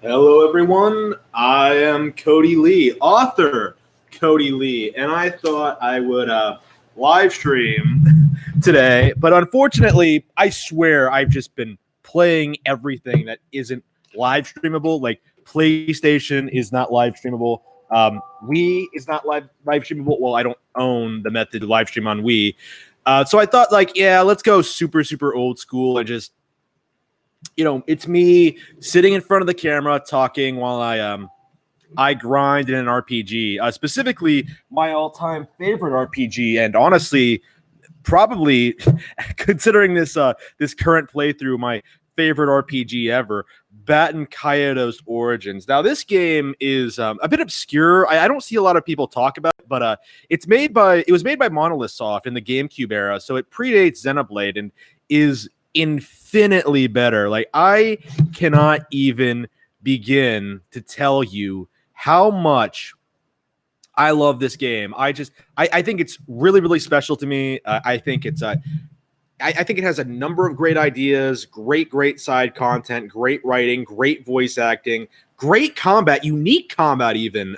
Hello, everyone. I am Cody Lee, author Cody Lee, and I thought I would live stream today, but unfortunately, I swear I've just been playing everything that isn't live streamable. Like PlayStation is not live streamable. Wii is not live streamable. Well, I don't own the method to live stream on Wii, so I thought, like, yeah, let's go super old school and just it's me sitting in front of the camera talking while I grind in an RPG, specifically my all-time favorite RPG, and honestly, probably considering this current playthrough, my favorite RPG ever, Batten Kaitos Origins. Now, this game is a bit obscure. I don't see a lot of people talk about it, but it was made by Monolith Soft in the GameCube era, so it predates Xenoblade and is infinitely better. Like, I cannot even begin to tell you how much I love this game. I think it's really special to me. I think I think it has a number of great ideas, great side content, great writing, great voice acting, great combat, unique combat even.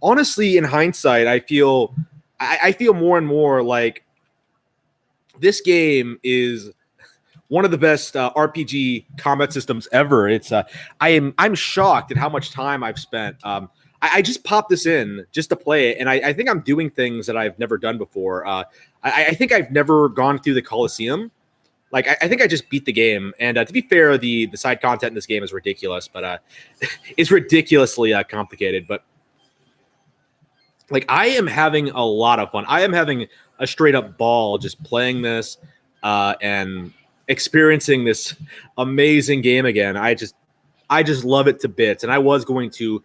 Honestly, in hindsight, I feel more and more like this game is one of the best RPG combat systems ever. I'm shocked at how much time I've spent. I just popped this in just to play it, and I think I'm doing things that I've never done before. I think I've never gone through the Coliseum. Like, I think I just beat the game. And to be fair, the side content in this game is ridiculous, but it's ridiculously complicated. But like, I am having a lot of fun. I am having a straight up ball just playing this and experiencing this amazing game again. I just love it to bits. And I was going to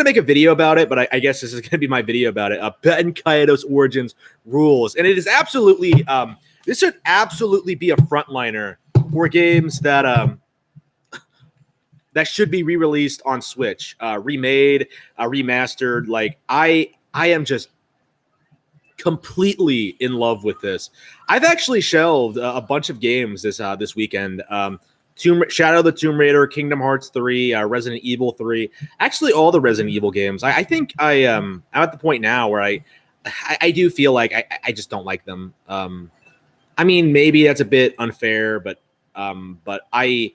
make a video about it, but I guess this is going to be my video about it. Batten Kaitos Origins rules. And it is absolutely, this should absolutely be a frontliner for games that should be re-released on Switch, remade, remastered. Like, I am just completely in love with this. I've actually shelved a bunch of games this weekend. Shadow of the Tomb Raider, Kingdom Hearts 3, Resident Evil 3. Actually, all the Resident Evil games. I think I'm at the point now where I do feel like I just don't like them. I mean, maybe that's a bit unfair, but I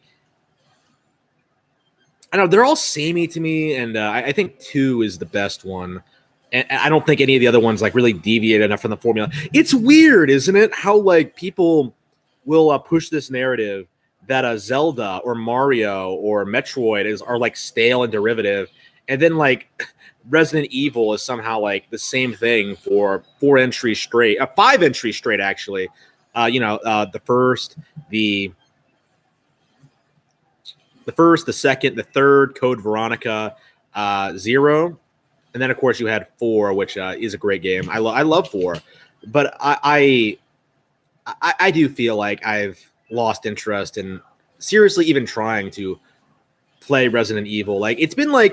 know they're all samey to me, and I think 2 is the best one. And I don't think any of the other ones like really deviate enough from the formula. It's weird, isn't it? How like people will push this narrative that Zelda or Mario or Metroid are like stale and derivative, and then like Resident Evil is somehow like the same thing for 5 entries straight actually. The first, the second, the third, Code Veronica, 0. And then, of course, you had 4, which is a great game. I love 4, but I do feel like I've lost interest in seriously even trying to play Resident Evil. Like, it's been a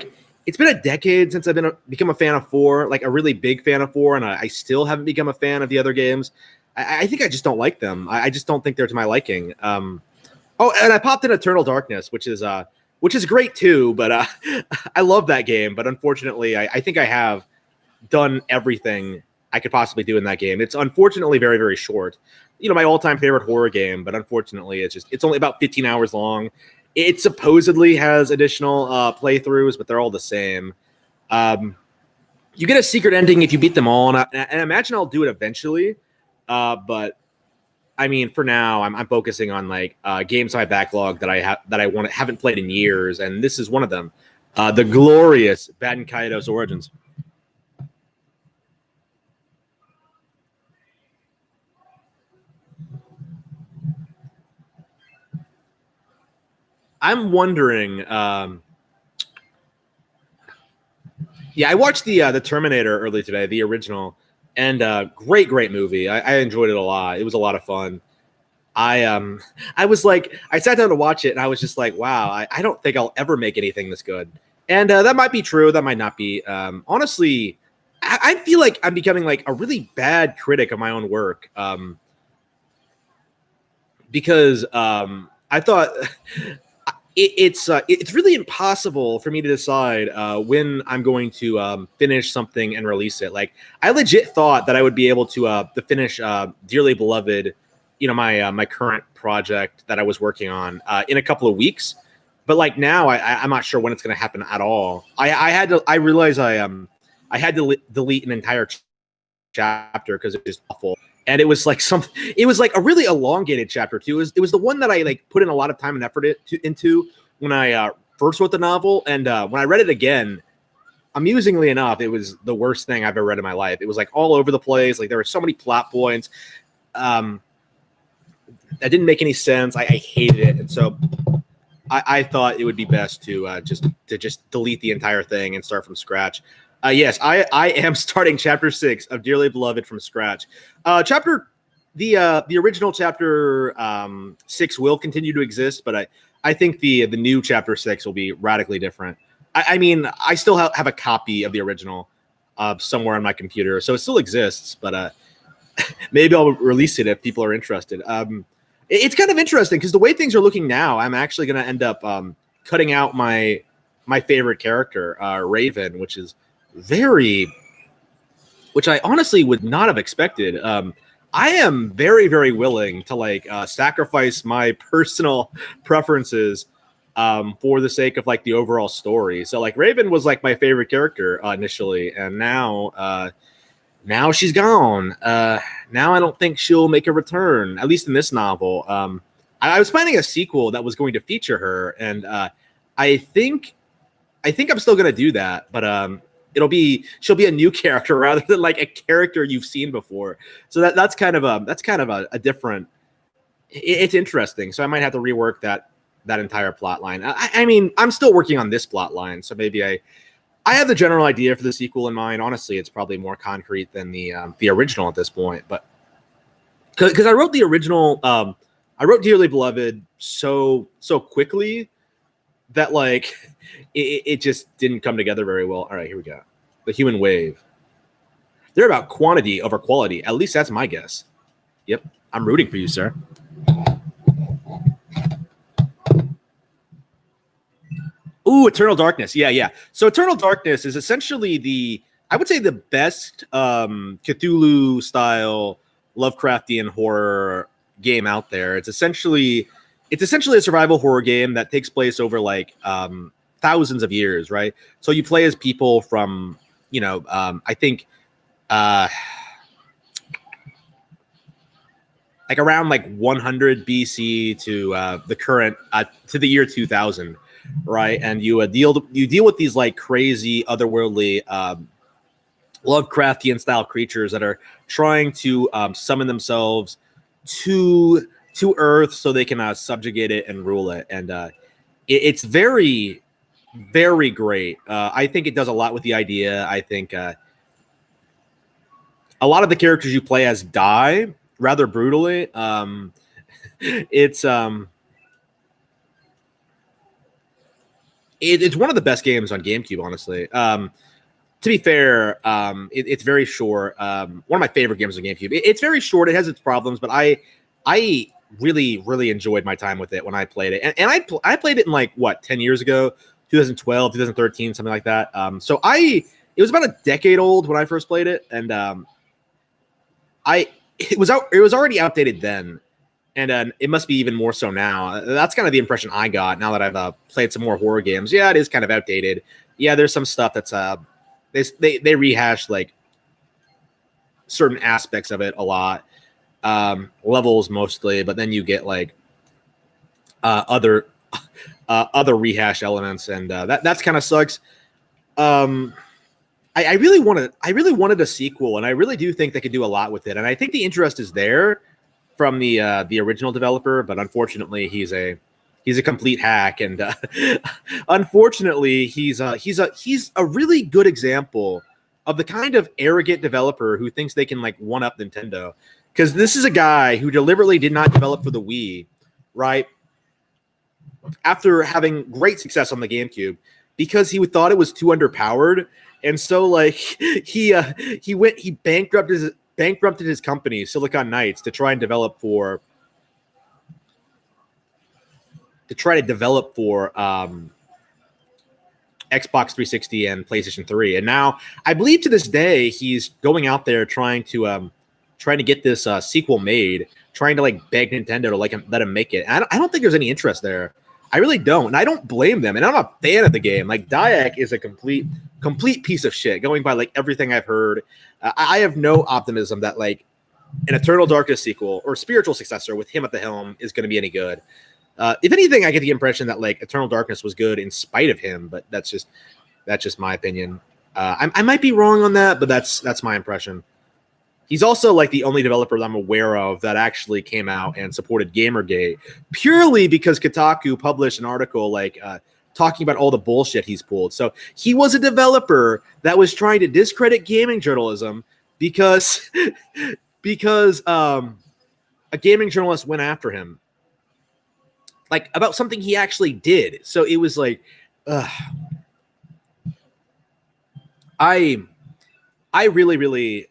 decade since I've become a fan of 4, like a really big fan of 4, and I still haven't become a fan of the other games. I think I just don't like them. I just don't think they're to my liking. Oh, and I popped in Eternal Darkness, which is great too, but I love that game. But unfortunately, I think I have done everything I could possibly do in that game. It's unfortunately very short. My all-time favorite horror game, but unfortunately, it's only about 15 hours long. It supposedly has additional playthroughs, but they're all the same. You get a secret ending if you beat them all, and I imagine I'll do it eventually. But I mean, for now, I'm focusing on like games on my backlog that I haven't played in years, and this is one of them. The glorious Batten Kaitos Origins. I'm wondering. Yeah, I watched the Terminator early today, the original, and great movie. I enjoyed it a lot. It was a lot of fun. I was like, I sat down to watch it, and I was just like, wow, I don't think I'll ever make anything this good. And that might be true. That might not be. Honestly, I feel like I'm becoming like a really bad critic of my own work. Because I thought it's really impossible for me to decide when I'm going to finish something and release it. Like I legit thought that I would be able to finish Dearly Beloved, my current project that I was working on in a couple of weeks. But like now, I'm not sure when it's going to happen at all. I realized I had to delete an entire chapter because it was awful. And it was like it was like a really elongated chapter too. It was the one that I like put in a lot of time and effort into when I first wrote the novel. And when I read it again, amusingly enough, it was the worst thing I've ever read in my life. It was like all over the place. Like there were so many plot points that didn't make any sense. I hated it. And so I thought it would be best to just delete the entire thing and start from scratch. Yes, I am starting chapter 6 of Dearly Beloved from scratch. The original chapter 6 will continue to exist, but I think the new chapter 6 will be radically different. I mean, I still have a copy of the original somewhere on my computer, so it still exists, but maybe I'll release it if people are interested. It's kind of interesting because the way things are looking now, I'm actually going to end up cutting out my favorite character, Raven, which I honestly would not have expected. I am very, very willing to sacrifice my personal preferences for the sake of like the overall story. So like Raven was like my favorite character initially, and now she's gone. Now I don't think she'll make a return, at least in this novel. I was planning a sequel that was going to feature her, and I think I'm still going to do that, but she'll be a new character rather than like a character you've seen before. So that's kind of a different. It's interesting. So I might have to rework that entire plot line. I mean, I'm still working on this plot line, so maybe I have the general idea for the sequel in mind. Honestly, it's probably more concrete than the original at this point. But because I wrote the original, I wrote Dearly Beloved so quickly that like it just didn't come together very well. All right, here we go. The Human Wave. They're about quantity over quality. At least that's my guess. Yep, I'm rooting for you, sir. Ooh, Eternal Darkness. Yeah. So Eternal Darkness is essentially I would say the best Cthulhu style Lovecraftian horror game out there. It's essentially a survival horror game that takes place over like thousands of years, right? So you play as people from, I think like around like 100 BC to the current to the year 2000. Right, and you deal with these like crazy otherworldly Lovecraftian style creatures that are trying to summon themselves to Earth so they can subjugate it and rule it, and it's very, very great. I think it does a lot with the idea. I think a lot of the characters you play as die rather brutally. It's one of the best games on GameCube, honestly. To be fair, it's very short. One of my favorite games on GameCube. It's very short. It has its problems, but I really, really enjoyed my time with it when I played it. And I played it in like, 10 years ago, 2012, 2013, something like that. So it was about a decade old when I first played it. And it was already outdated then. And it must be even more so now. That's kind of the impression I got now that I've played some more horror games. Yeah, it is kind of outdated. Yeah, there's some stuff that's they rehash like certain aspects of it a lot, levels mostly, but then you get like other rehash elements, and that's kind of sucks. I really wanted a sequel, and I really do think they could do a lot with it, and I think the interest is there from the original developer, but unfortunately he's a complete hack, and unfortunately he's a really good example of the kind of arrogant developer who thinks they can like one up Nintendo, because this is a guy who deliberately did not develop for the Wii, right? After having great success on the GameCube, because he thought it was too underpowered, and so like he bankrupted his company, Silicon Knights, to try and develop for to try to develop for Xbox 360 and PlayStation 3. And now I believe to this day he's going out there trying to get this sequel made, trying to like beg Nintendo to like let him make it. And I don't think there's any interest there. I really don't, and I don't blame them. And I'm a fan of the game. Like Dyack is a complete piece of shit. Going by like everything I've heard, I have no optimism that like an Eternal Darkness sequel or spiritual successor with him at the helm is going to be any good. If anything, I get the impression that like Eternal Darkness was good in spite of him, but that's just my opinion. I might be wrong on that, but that's my impression. He's also like the only developer that I'm aware of that actually came out and supported Gamergate purely because Kotaku published an article like talking about all the bullshit he's pulled. So he was a developer that was trying to discredit gaming journalism because a gaming journalist went after him like about something he actually did. So it was like, I really, really.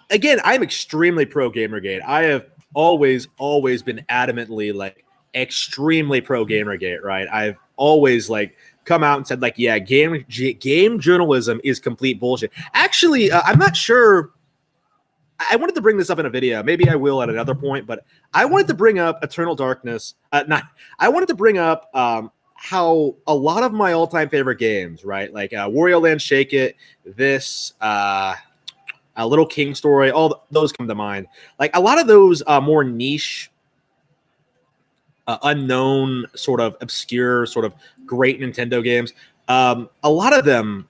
Again, I'm extremely pro Gamergate. I have always been adamantly like extremely pro Gamergate, right? I've always like come out and said like, yeah, game journalism is complete bullshit. Actually, I'm not sure. I wanted to bring this up in a video. Maybe I will at another point, but I wanted to bring up Eternal Darkness. I wanted to bring up how a lot of my all-time favorite games, right? Like Wario Land Shake It, this, a Little King Story, all those come to mind. Like a lot of those more niche, unknown, sort of obscure, sort of great Nintendo games. A lot of them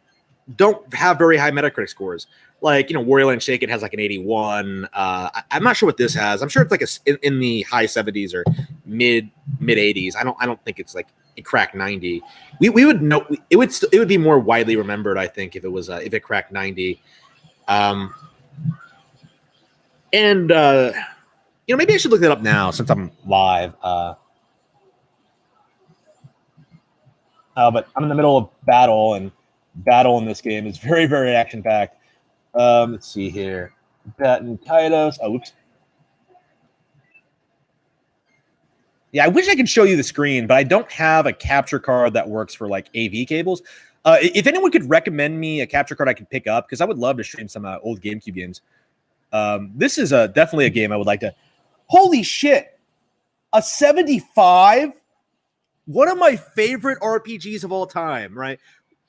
don't have very high Metacritic scores. Like, you know, Wario Land Shake It has like an 81. I'm not sure what this has. I'm sure it's like in the high 70s or mid 80s. I don't think it's like it cracked 90. We would know it would be more widely remembered, I think, if it cracked 90. And you know, maybe I should look that up now since I'm live. But I'm in the middle of battle, and battle in this game is very, very action packed. Let's see here. Baton Kaitos. Oh, oops. Yeah, I wish I could show you the screen, but I don't have a capture card that works for like AV cables. If anyone could recommend me a capture card I could pick up, because I would love to stream some old GameCube games. This is definitely a game I would like to. Holy shit! A 75? One of my favorite RPGs of all time, right?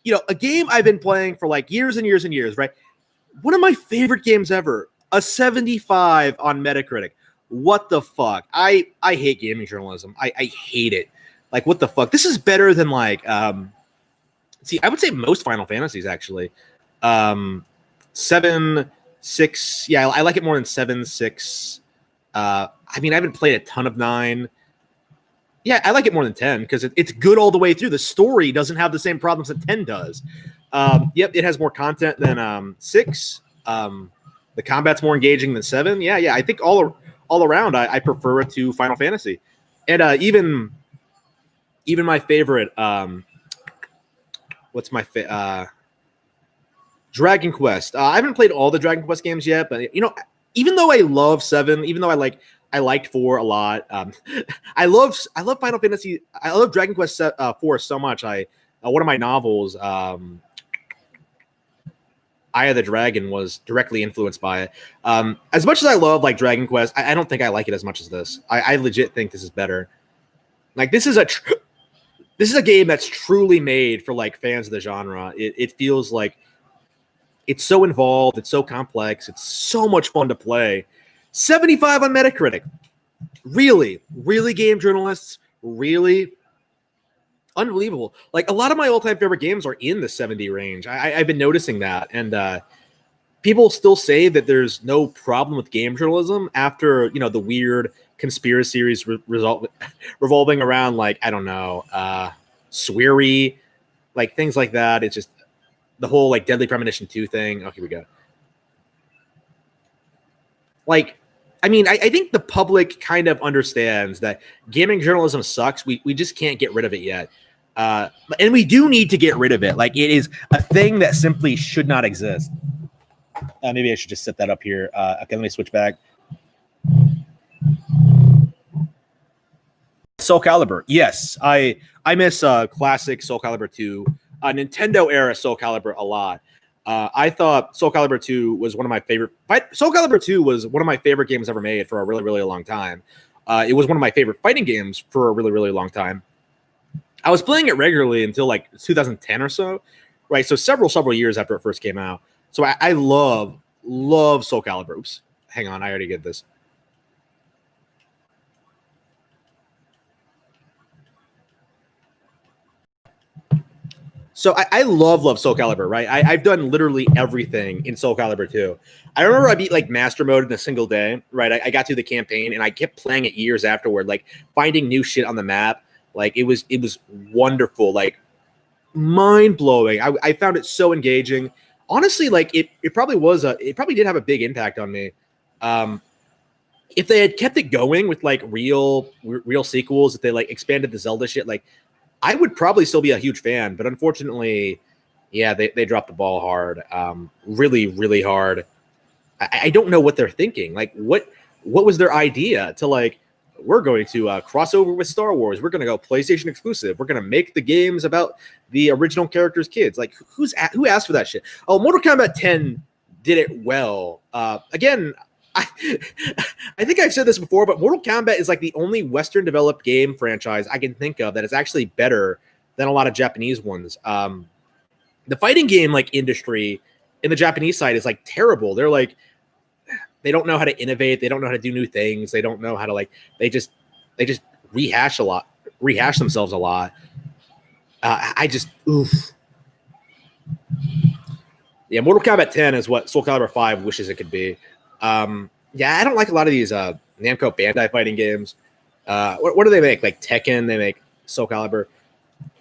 You know, a game I've been playing for like years and years and years, right? One of my favorite games ever. A 75 on Metacritic. What the fuck? I hate gaming journalism. I hate it. Like, what the fuck? This is better than like see, I would say most Final Fantasies actually. 7, 6. Yeah, I like it more than 7, 6. I mean, I haven't played a ton of 9. Yeah, I like it more than 10 because it's good all the way through. The story doesn't have the same problems that 10 does. Yep, it has more content than 6. The combat's more engaging than 7. Yeah. I think all around, I prefer it to Final Fantasy, and even my favorite. What's my Dragon Quest? I haven't played all the Dragon Quest games yet, but you know, even though I love 7, even though I liked 4 a lot. I love Final Fantasy. I love Dragon Quest 4 so much. One of my novels, Eye of the Dragon, was directly influenced by it. As much as I love like Dragon Quest, I don't think I like it as much as this. I legit think this is better. Like this is a game that's truly made for like fans of the genre. It feels like it's so involved, it's so complex, it's so much fun to play. 75 on Metacritic. Really game journalists, really unbelievable. Like a lot of my all-time favorite games are in the 70 range. I've been noticing that, and people still say that there's no problem with game journalism after, you know, the weird conspiracy series revolving around like, I don't know, Sweary, like things like that. It's just the whole like Deadly Premonition 2 thing. Oh, here we go. Like, I mean, I think the public kind of understands that gaming journalism sucks. We just can't get rid of it yet. And we do need to get rid of it. Like, it is a thing that simply should not exist. Maybe I should just set that up here. Okay, let me switch back. Soul Calibur. Yes, I miss classic Soul Calibur 2, Nintendo era Soul Calibur a lot. I thought Soul Calibur 2 was one of my favorite. Soul Calibur 2 was one of my favorite games ever made for a really, really long time. It was one of my favorite fighting games for a really, really long time. I was playing it regularly until like 2010 or so, right? So several years after it first came out. So I love Soul Calibur. Oops, hang on, I already get this. So I love Soul Calibur, right? I've done literally everything in Soul Calibur 2. I remember I beat like master mode in a single day, right? I got through the campaign and I kept playing it years afterward, like finding new shit on the map. Like it was wonderful, like mind blowing. I found it so engaging. Honestly, like it probably did have a big impact on me. If they had kept it going with like real sequels, if they like expanded the Zelda shit, like I would probably still be a huge fan, but unfortunately, yeah, they dropped the ball hard, really, really hard. I don't know what they're thinking. Like, what was their idea to like? We're going to cross over with Star Wars. We're going to go PlayStation exclusive. We're going to make the games about the original characters' kids. Like, who asked for that shit? Oh, Mortal Kombat 10 did it well. Again, I think I've said this before, but Mortal Kombat is like the only Western developed game franchise I can think of that is actually better than a lot of Japanese ones. The fighting game like industry in the Japanese side is like terrible. They're like, they don't know how to innovate. They don't know how to do new things. They don't know how to like, they just rehash themselves a lot. Oof. Yeah, Mortal Kombat 10 is what Soul Calibur 5 wishes it could be. Yeah, I don't like a lot of these Namco Bandai fighting games. What do they make? Like Tekken, they make Soul Calibur.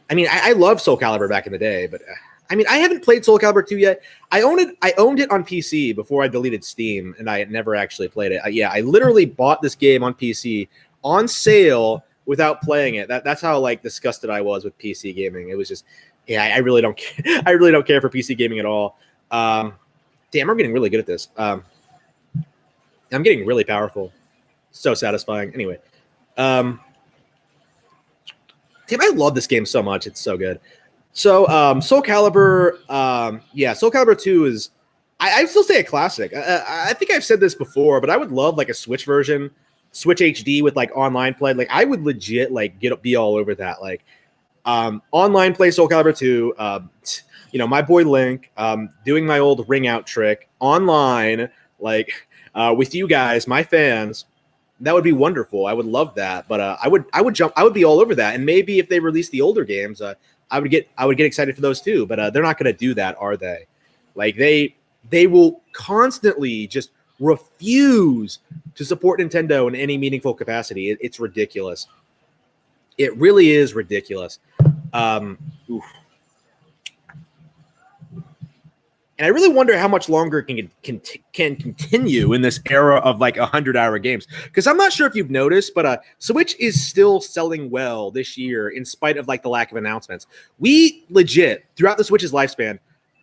I mean, I love Soul Calibur back in the day, but I mean, I haven't played Soul Calibur 2 yet. I owned it on PC before I deleted Steam, and I had never actually played it. Yeah, I literally bought this game on PC on sale without playing it. That's how like disgusted I was with PC gaming. It was just, yeah, I really don't care. I really don't care for PC gaming at all. Damn, I'm getting really good at this. I'm getting really powerful. So satisfying. Anyway, damn, I love this game so much. It's so good. So Soul Calibur, yeah, Soul Calibur 2 is, I still say a classic. I think I've said this before, but I would love like a Switch version, Switch HD with like online play. Like I would legit like be all over that. Like online play Soul Calibur 2. You know, my boy Link, doing my old ring out trick online, like with you guys, my fans. That would be wonderful. I would love that. But I would be all over that. And maybe if they release the older games, I would get excited for those too. But they're not going to do that, are they? Like they will constantly just refuse to support Nintendo in any meaningful capacity. It's ridiculous. It really is ridiculous. Oof. And I really wonder how much longer it can continue in this era of like 100-hour games. Because I'm not sure if you've noticed, but Switch is still selling well this year in spite of like the lack of announcements. We legit, throughout the Switch's lifespan,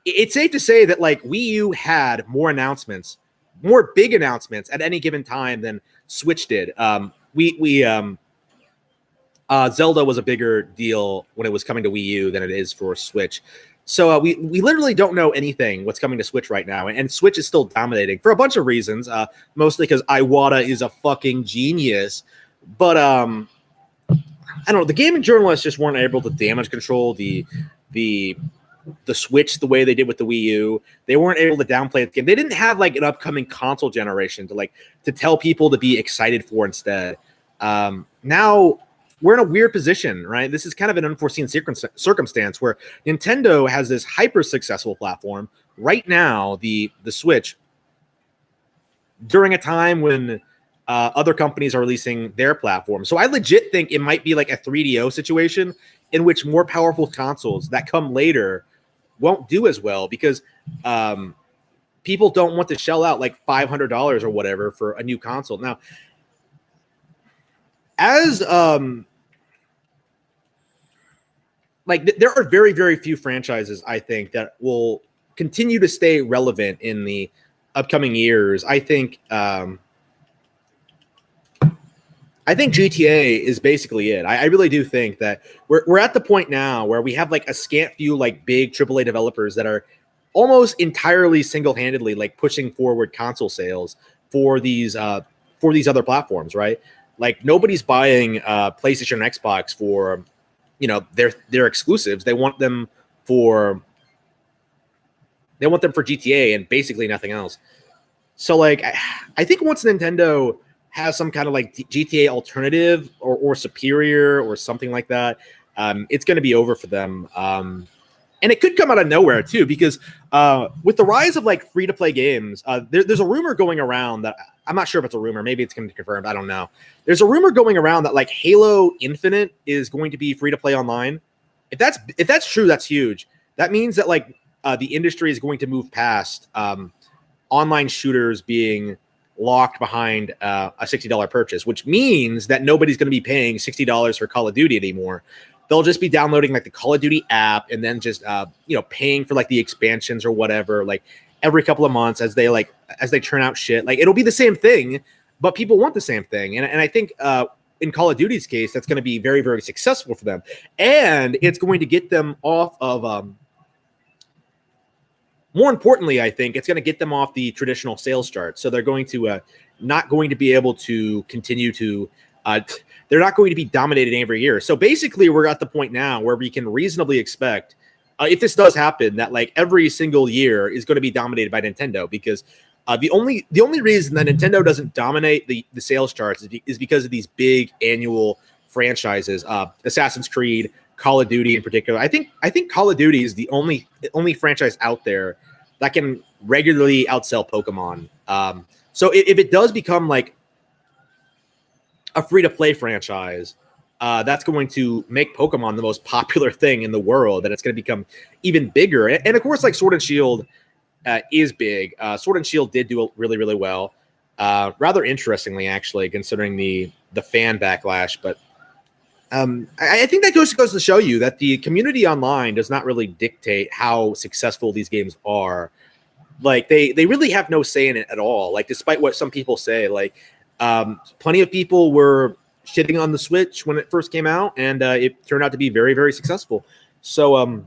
it's safe to say that like Wii U had more announcements, more big announcements at any given time than Switch did. Zelda was a bigger deal when it was coming to Wii U than it is for Switch. So we literally don't know anything what's coming to Switch right now. And Switch is still dominating for a bunch of reasons, mostly because Iwata is a fucking genius. But I don't know. The gaming journalists just weren't able to damage control the Switch the way they did with the Wii U. They weren't able to downplay the game. They didn't have like an upcoming console generation to tell people to be excited for instead. Now we're in a weird position, right? This is kind of an unforeseen circumstance where Nintendo has this hyper successful platform right now, the Switch, during a time when other companies are releasing their platform. So I legit think it might be like a 3DO situation in which more powerful consoles that come later won't do as well because people don't want to shell out like $500 or whatever for a new console. Now, as like there are very, very few franchises, I think, that will continue to stay relevant in the upcoming years. I think I think GTA is basically it. I really do think that we're at the point now where we have like a scant few like big AAA developers that are almost entirely single-handedly like pushing forward console sales for these other platforms, right? Like nobody's buying PlayStation and Xbox for their exclusives. They want them for GTA and basically nothing else. So like I think once Nintendo has some kind of like GTA alternative or superior or something like that, it's going to be over for them. And it could come out of nowhere too, because with the rise of like free to play games, there's a rumor going around that I'm not sure if it's a rumor. Maybe it's going to be confirmed. I don't know. There's a rumor going around that like Halo Infinite is going to be free to play online. If that's true, that's huge. That means that like the industry is going to move past online shooters being locked behind a $60 purchase, which means that nobody's going to be paying $60 for Call of Duty anymore. They'll just be downloading like the Call of Duty app and then just paying for like the expansions or whatever, like every couple of months as they turn out shit. Like it'll be the same thing, but people want the same thing. And I think in Call of Duty's case, that's going to be very, very successful for them. And it's going to get them off of more importantly, I think it's going to get them off the traditional sales chart. So they're going to not going to be able to continue to they're not going to be dominating every year. So basically, we're at the point now where we can reasonably expect, if this does happen, that like every single year is going to be dominated by Nintendo, because the only reason that Nintendo doesn't dominate the sales charts is because of these big annual franchises, Assassin's Creed, Call of Duty in particular. I think Call of Duty is the only franchise out there that can regularly outsell Pokemon. So if it does become like a free-to-play franchise, that's going to make Pokemon the most popular thing in the world, and it's going to become even bigger. And of course, like Sword and Shield is big. Sword and Shield did do really, really well. Rather interestingly, actually, considering the fan backlash. But I think that goes to show you that the community online does not really dictate how successful these games are. Like they really have no say in it at all. Like despite what some people say, like plenty of people were shitting on the Switch when it first came out, and it turned out to be very, very successful. So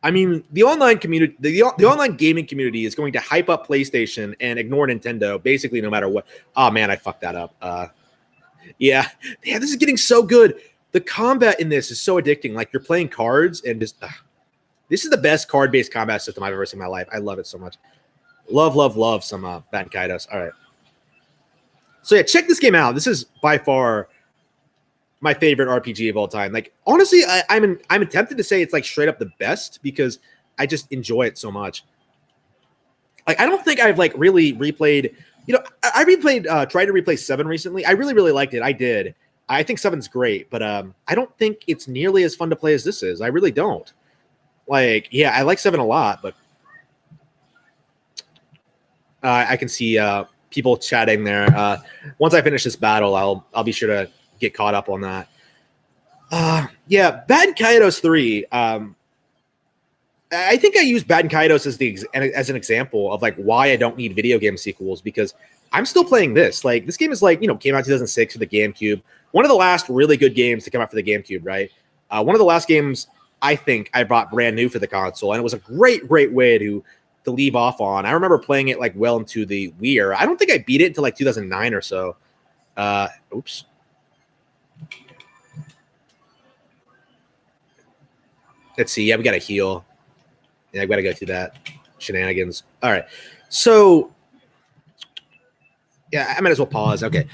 I mean, the online community, the online gaming community is going to hype up PlayStation and ignore Nintendo basically no matter what. Oh man, I fucked that up. Yeah, this is getting so good. The combat in this is so addicting. Like you're playing cards and just this is the best card-based combat system I've ever seen in my life. I love it so much. Love some Baten Kaitos. All right. So yeah, check this game out. This is by far my favorite RPG of all time. Like honestly, I'm tempted to say it's like straight up the best because I just enjoy it so much. Like I don't think I've like really replayed. I replayed, tried to replay 7 recently. I really, really liked it. I did. I think 7's great, but I don't think it's nearly as fun to play as this is. I really don't. Like, yeah, I like 7 a lot, but I can see people chatting there. Once I finish this battle, I'll be sure to get caught up on that. Yeah, Baten Kaitos 3. I think I use Baten Kaitos as an example of like why I don't need video game sequels, because I'm still playing this. Like this game is like, came out in 2006 for the GameCube. One of the last really good games to come out for the GameCube, right? One of the last games I think I bought brand new for the console, and it was a great way to leave off on. I remember playing it like well into the Wii era. I don't think I beat it until like 2009 or so. Oops. Let's see. Yeah, we got to heal. Yeah, I've got to go through that shenanigans. All right. So, yeah, I might as well pause. Okay.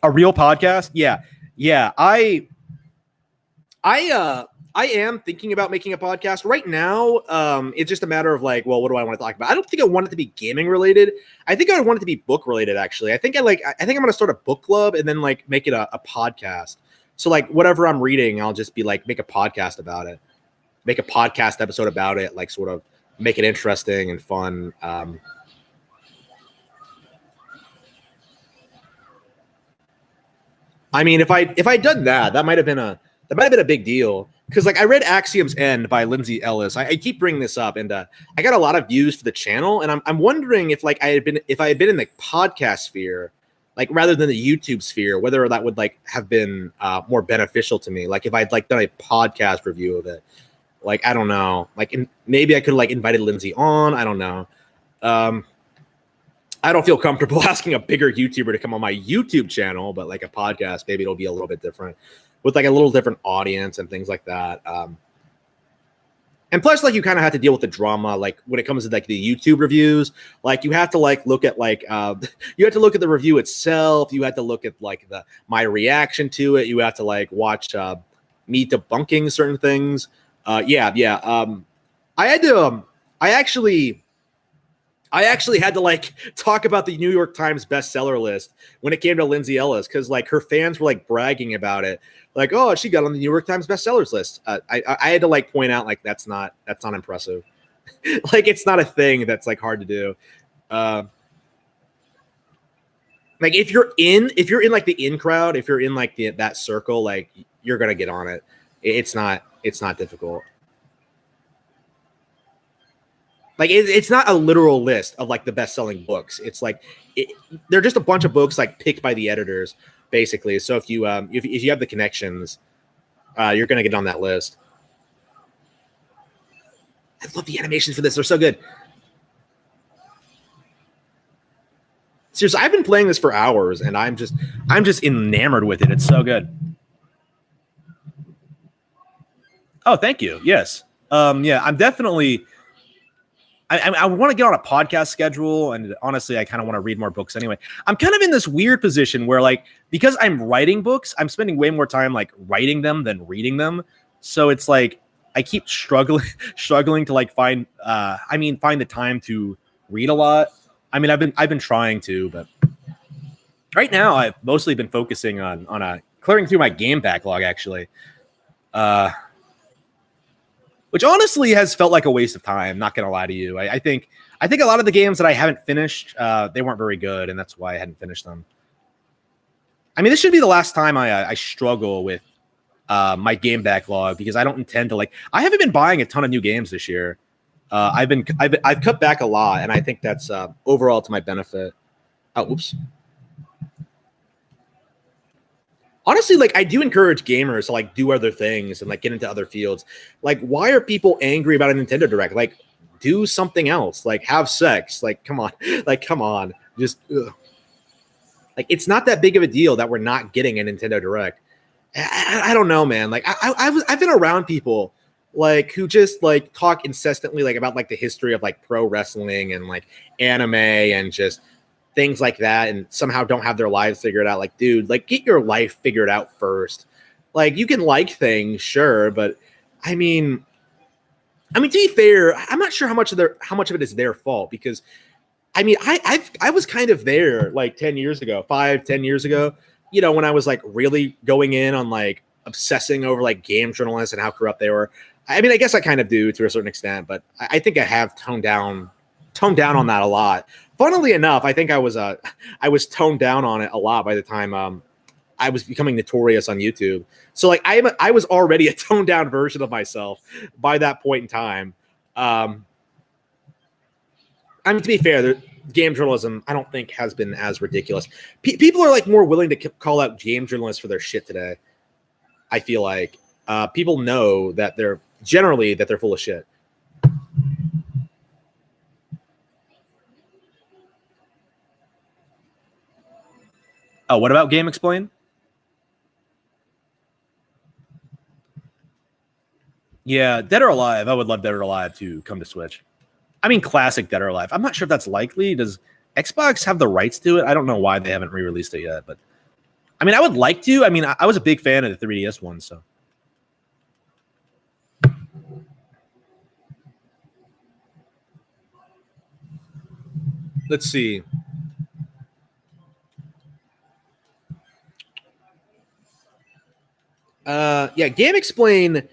A real podcast? Yeah. I am thinking about making a podcast right now. It's just a matter of like, well, what do I want to talk about? I don't think I want it to be gaming related. I think I want it to be book related. Actually, I think I'm going to start a book club and then like make it a podcast. So like whatever I'm reading, I'll just be like, make a podcast about it, make a podcast episode about it, like sort of make it interesting and fun. I mean, if I'd done that, that might have been a big deal. because like I read Axiom's End by Lindsay Ellis. I keep bringing this up, and I got a lot of views for the channel, and I'm wondering if like if I had been in the podcast sphere, like rather than the YouTube sphere, whether that would like have been more beneficial to me. Like if I'd like done a podcast review of it, like I don't know, like maybe I could have like invited Lindsay on. I don't know. I don't feel comfortable asking a bigger YouTuber to come on my YouTube channel, but like a podcast, maybe it'll be a little bit different with like a little different audience and things like that. And plus, like you kind of have to deal with the drama, like when it comes to like the YouTube reviews, like you have to like look at like you have to look at the review itself. You have to look at like my reaction to it. You have to like watch me debunking certain things. I had to. I actually had to like talk about the New York Times bestseller list when it came to Lindsay Ellis, because like her fans were like bragging about it, like, oh, she got on the New York Times bestsellers list. I had to like point out like that's not impressive. Like it's not a thing that's like hard to do. Like if you're in like the in crowd, if you're in like that circle, like you're gonna get on it. It's not difficult. Like it's not a literal list of like the best-selling books. It's like they're just a bunch of books like picked by the editors, basically. So if you if you have the connections, you're gonna get on that list. I love the animations for this; they're so good. Seriously, I've been playing this for hours, and I'm just enamored with it. It's so good. Oh, thank you. Yes. Yeah, I'm definitely. I want to get on a podcast schedule, and honestly, I kind of want to read more books anyway. I'm kind of in this weird position where, like, because I'm writing books, I'm spending way more time like writing them than reading them. So it's like I keep struggling to like find the time to read a lot. I mean, I've been trying to, but right now I've mostly been focusing on clearing through my game backlog, actually. Which honestly has felt like a waste of time. Not gonna lie to you. I think a lot of the games that I haven't finished, they weren't very good, and that's why I hadn't finished them. I mean, this should be the last time I struggle with my game backlog, because I don't intend to like. I haven't been buying a ton of new games this year. I've cut back a lot, and I think that's overall to my benefit. Oh, oops. Honestly, like I do encourage gamers to like do other things and like get into other fields. Like, why are people angry about a Nintendo Direct? Like, do something else. Like, have sex. Like, come on. Like, come on. Just like it's not that big of a deal that we're not getting a Nintendo Direct. I don't know, man. Like, I've been around people like who just like talk incessantly like about like the history of like pro wrestling and like anime and just things like that, and somehow don't have their lives figured out. Like, dude, like get your life figured out first. Like, you can like things, sure, but I mean, to be fair, I'm not sure how much of it is their fault, because I mean, I was kind of there like 10 years ago, 10 years ago, you know, when I was like really going in on like obsessing over like game journalists and how corrupt they were. I mean, I guess I kind of do to a certain extent, but I think I have toned down on that a lot. Funnily enough, I think I was toned down on it a lot by the time I was becoming notorious on YouTube. So like I was already a toned down version of myself by that point in time. I mean, to be fair, the game journalism I don't think has been as ridiculous. People are like more willing to call out game journalists for their shit today. I feel like people know that they're full of shit. Oh, what about Game Explain? Yeah, Dead or Alive. I would love Dead or Alive to come to Switch. I mean, classic Dead or Alive. I'm not sure if that's likely. Does Xbox have the rights to it? I don't know why they haven't re-released it yet, but I mean, I would like to. I mean, I was a big fan of the 3DS one, so. Let's see. Yeah, Game Explain.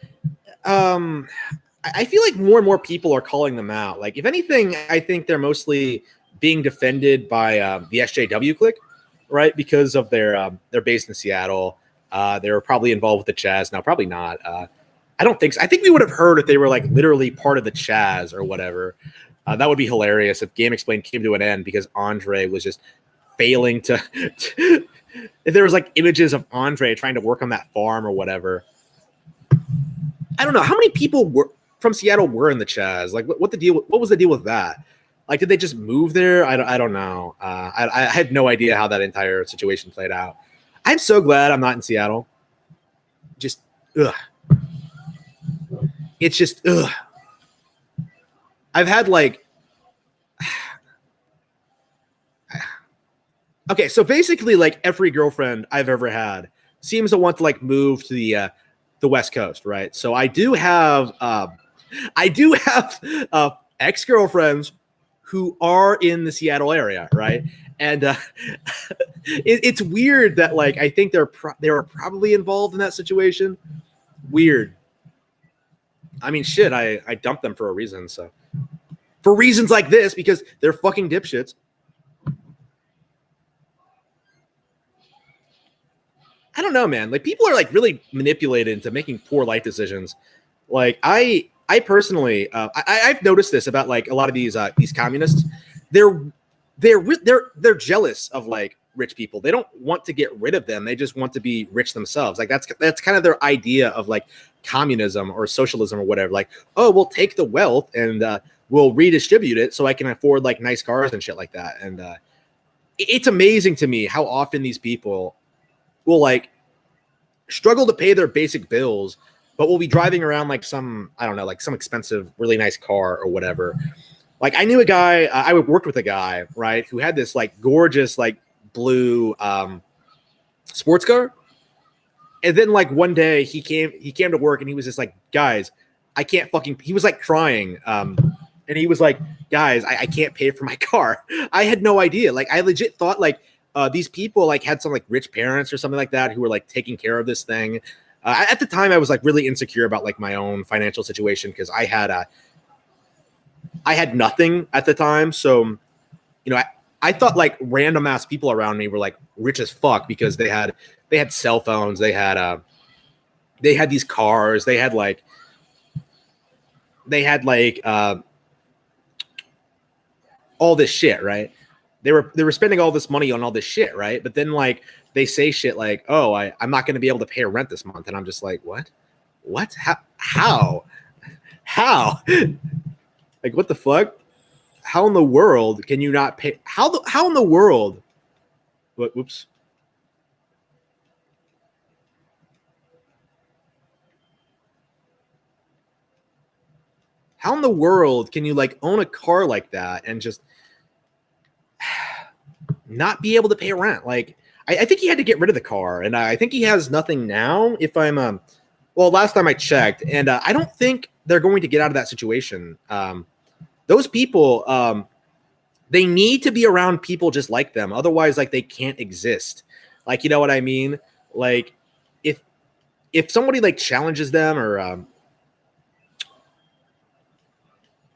I feel like more and more people are calling them out. Like, if anything, I think they're mostly being defended by the SJW clique, right? Because of they're based in Seattle. They were probably involved with the chess. Now, probably not. I don't think so. I think we would have heard if they were like literally part of the Chaz or whatever. That would be hilarious if Game Explained came to an end because Andre was just failing to if there was like images of Andre trying to work on that farm or whatever. I don't know how many people were from Seattle were in the Chaz. Like, what the deal? What was the deal with that? Like, did they just move there? I don't know. I had no idea how that entire situation played out. I'm so glad I'm not in Seattle. Just ugh. It's just ugh. I've had like. Okay, so basically, like every girlfriend I've ever had seems to want to like move to the West Coast, right? So I do have ex-girlfriends who are in the Seattle area, right? And it's weird that like I think they were probably involved in that situation. Weird. I mean, shit, I dumped them for a reason. So for reasons like this, because they're fucking dipshits. I don't know, man. Like people are like really manipulated into making poor life decisions. Like I personally, I've noticed this about like a lot of these communists. They're jealous of like rich people. They don't want to get rid of them. They just want to be rich themselves. Like that's kind of their idea of like communism or socialism or whatever. Like, oh, we'll take the wealth and we'll redistribute it so I can afford like nice cars and shit like that. And it's amazing to me how often these people will like struggle to pay their basic bills, but will be driving around like some, I don't know, like some expensive, really nice car or whatever. Like I knew a guy, I worked with a guy, right, who had this like gorgeous, like blue sports car. And then like one day he came to work and he was just like, guys, I can't fucking, he was like crying. And he was like, guys, I can't pay for my car. I had no idea. Like I legit thought like, these people like had some like rich parents or something like that who were like taking care of this thing. At the time, I was like really insecure about like my own financial situation because I had nothing at the time. So, you know, I thought like random ass people around me were like rich as fuck because they had cell phones, they had these cars, they had all this shit, right? They were spending all this money on all this shit, right? But then like they say shit like, "Oh, I'm not going to be able to pay rent this month," and I'm just like, "What? How? Like what the fuck? How in the world can you not pay? How in the world? Whoops. How in the world can you like own a car like that and just not be able to pay rent? Like, I think he had to get rid of the car, and I think he has nothing now. If I'm, well, last time I checked, and I don't think they're going to get out of that situation. Those people, they need to be around people just like them, otherwise, like they can't exist. Like, you know what I mean? Like, if somebody like challenges them or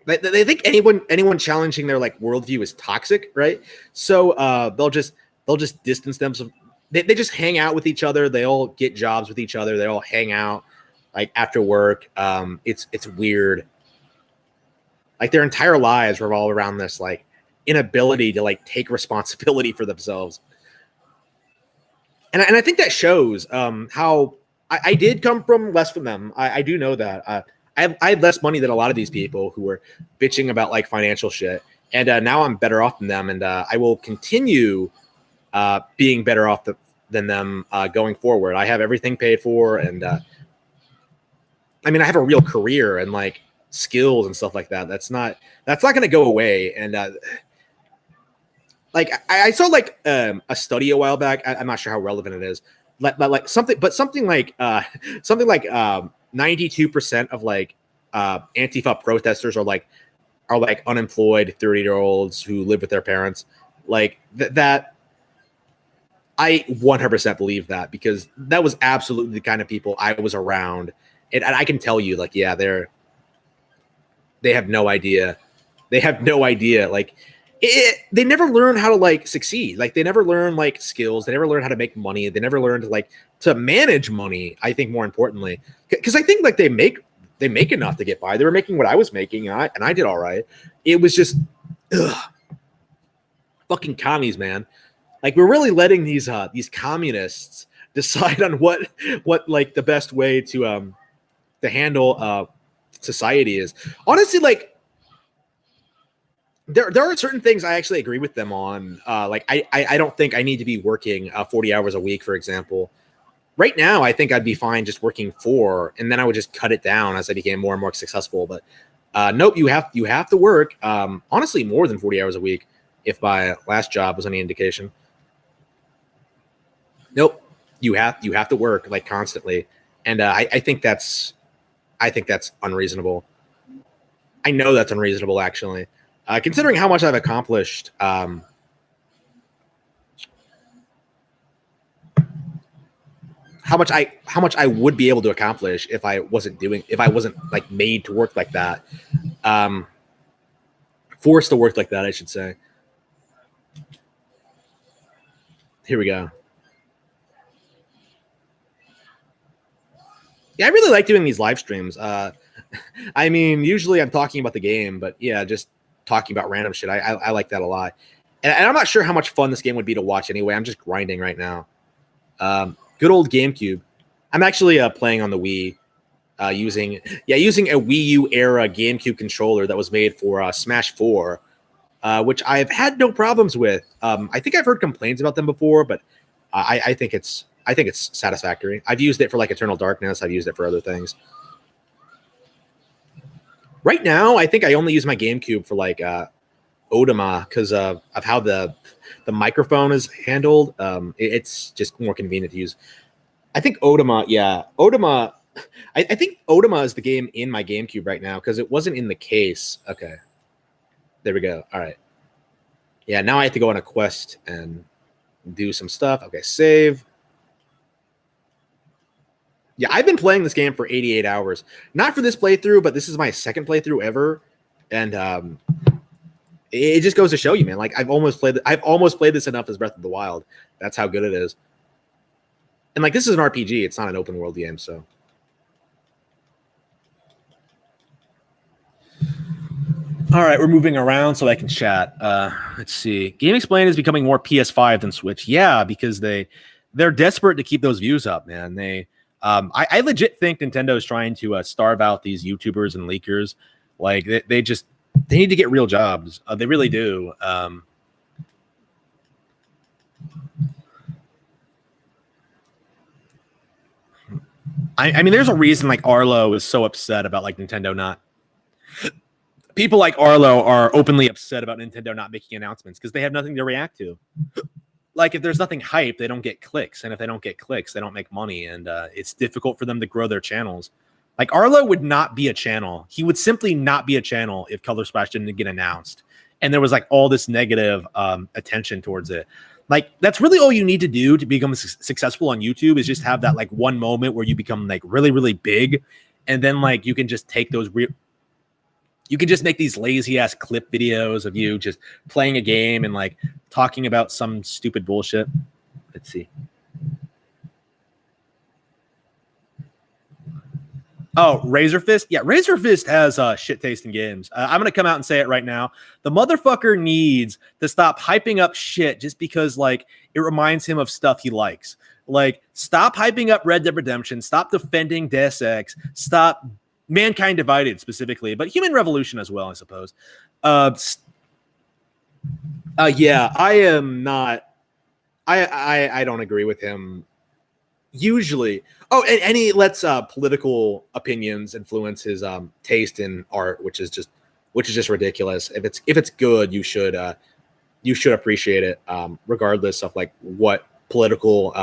they think anyone challenging their like worldview is toxic, right? So they'll just distance themselves. They just hang out with each other. They all get jobs with each other. They all hang out like after work. It's weird. Like their entire lives revolve around this like inability to like take responsibility for themselves. And I think that shows how I did come from less from them. I do know that. I had less money than a lot of these people who were bitching about like financial shit. And now I'm better off than them. And I will continue being better off than them going forward. I have everything paid for. And I mean, I have a real career and like skills and stuff like that. That's not going to go away. And like I saw like a study a while back. I'm not sure how relevant it is. Like something like 92% of like Antifa protesters are like unemployed 30-year-olds who live with their parents. Like that I 100% believe that, because that was absolutely the kind of people I was around. And I can tell you, like, yeah, they have no idea. They have no idea. Like, they never learn how to like succeed. Like they never learn like skills. They never learn how to make money. They never learn to like to manage money. I think more importantly, because I think like they make enough to get by. They were making what I was making, and I did all right. It was just fucking commies, man. Like we're really letting these communists decide on what like the best way to handle society is. Honestly, like there are certain things I actually agree with them on. Like I don't think I need to be working 40 hours a week, for example. Right now, I think I'd be fine just working 4, and then I would just cut it down as I became more and more successful. But nope, you have to work. Honestly, more than 40 hours a week, if my last job was any indication. Nope, you have to work like constantly, and I think that's unreasonable. I know that's unreasonable, actually. Considering how much I've accomplished, how much I would be able to accomplish if I wasn't like made to work like that, forced to work like that, I should say. Here we go. Yeah, I really like doing these live streams. I mean, usually I'm talking about the game, but yeah, just talking about random shit. I like that a lot. And I'm not sure how much fun this game would be to watch anyway. I'm just grinding right now. Good old GameCube. I'm actually playing on the Wii, using a Wii U era GameCube controller that was made for Smash 4, which I've had no problems with. I think I've heard complaints about them before, but I think it's satisfactory. I've used it for like Eternal Darkness. I've used it for other things. Right now, I think I only use my GameCube for like Odema because of how the microphone is handled. It's just more convenient to use. I think Odema, yeah, Odema. I think Odema is the game in my GameCube right now because it wasn't in the case. Okay, there we go. All right, yeah. Now I have to go on a quest and do some stuff. Okay, save. Yeah, I've been playing this game for 88 hours. Not for this playthrough, but this is my second playthrough ever, and it just goes to show you, man. Like I've almost played this enough as Breath of the Wild. That's how good it is. And like this is an RPG; it's not an open world game, so. All right, we're moving around so I can chat. Let's see. Game Explained is becoming more PS5 than Switch. Yeah, because they're desperate to keep those views up, man. I legit think Nintendo is trying to starve out these YouTubers and leakers. Like they need to get real jobs. They really do. I mean, there's a reason like Arlo is so upset about like Nintendo not. People like Arlo are openly upset about Nintendo not making announcements because they have nothing to react to. Like if there's nothing hype, they don't get clicks, and if they don't get clicks, they don't make money, and it's difficult for them to grow their channels. Like Arlo would not be a channel. He would simply not be a channel if Color Splash didn't get announced, and there was like all this negative attention towards it. Like that's really all you need to do to become successful on YouTube is just have that like one moment where you become like really really big, and then like you can just take those you can just make these lazy ass clip videos of you just playing a game and like talking about some stupid bullshit. Let's see. Oh, Razor Fist? Yeah, Razor Fist has shit taste in games. I'm going to come out and say it right now. The motherfucker needs to stop hyping up shit just because, like, it reminds him of stuff he likes. Like, stop hyping up Red Dead Redemption. Stop defending Deus Ex. Stop Mankind Divided specifically, but Human Revolution as well, I suppose. Yeah, I am not. I don't agree with him. Usually, and he lets political opinions influence his taste in art, which is just ridiculous. If it's good, you should appreciate it, regardless of like what political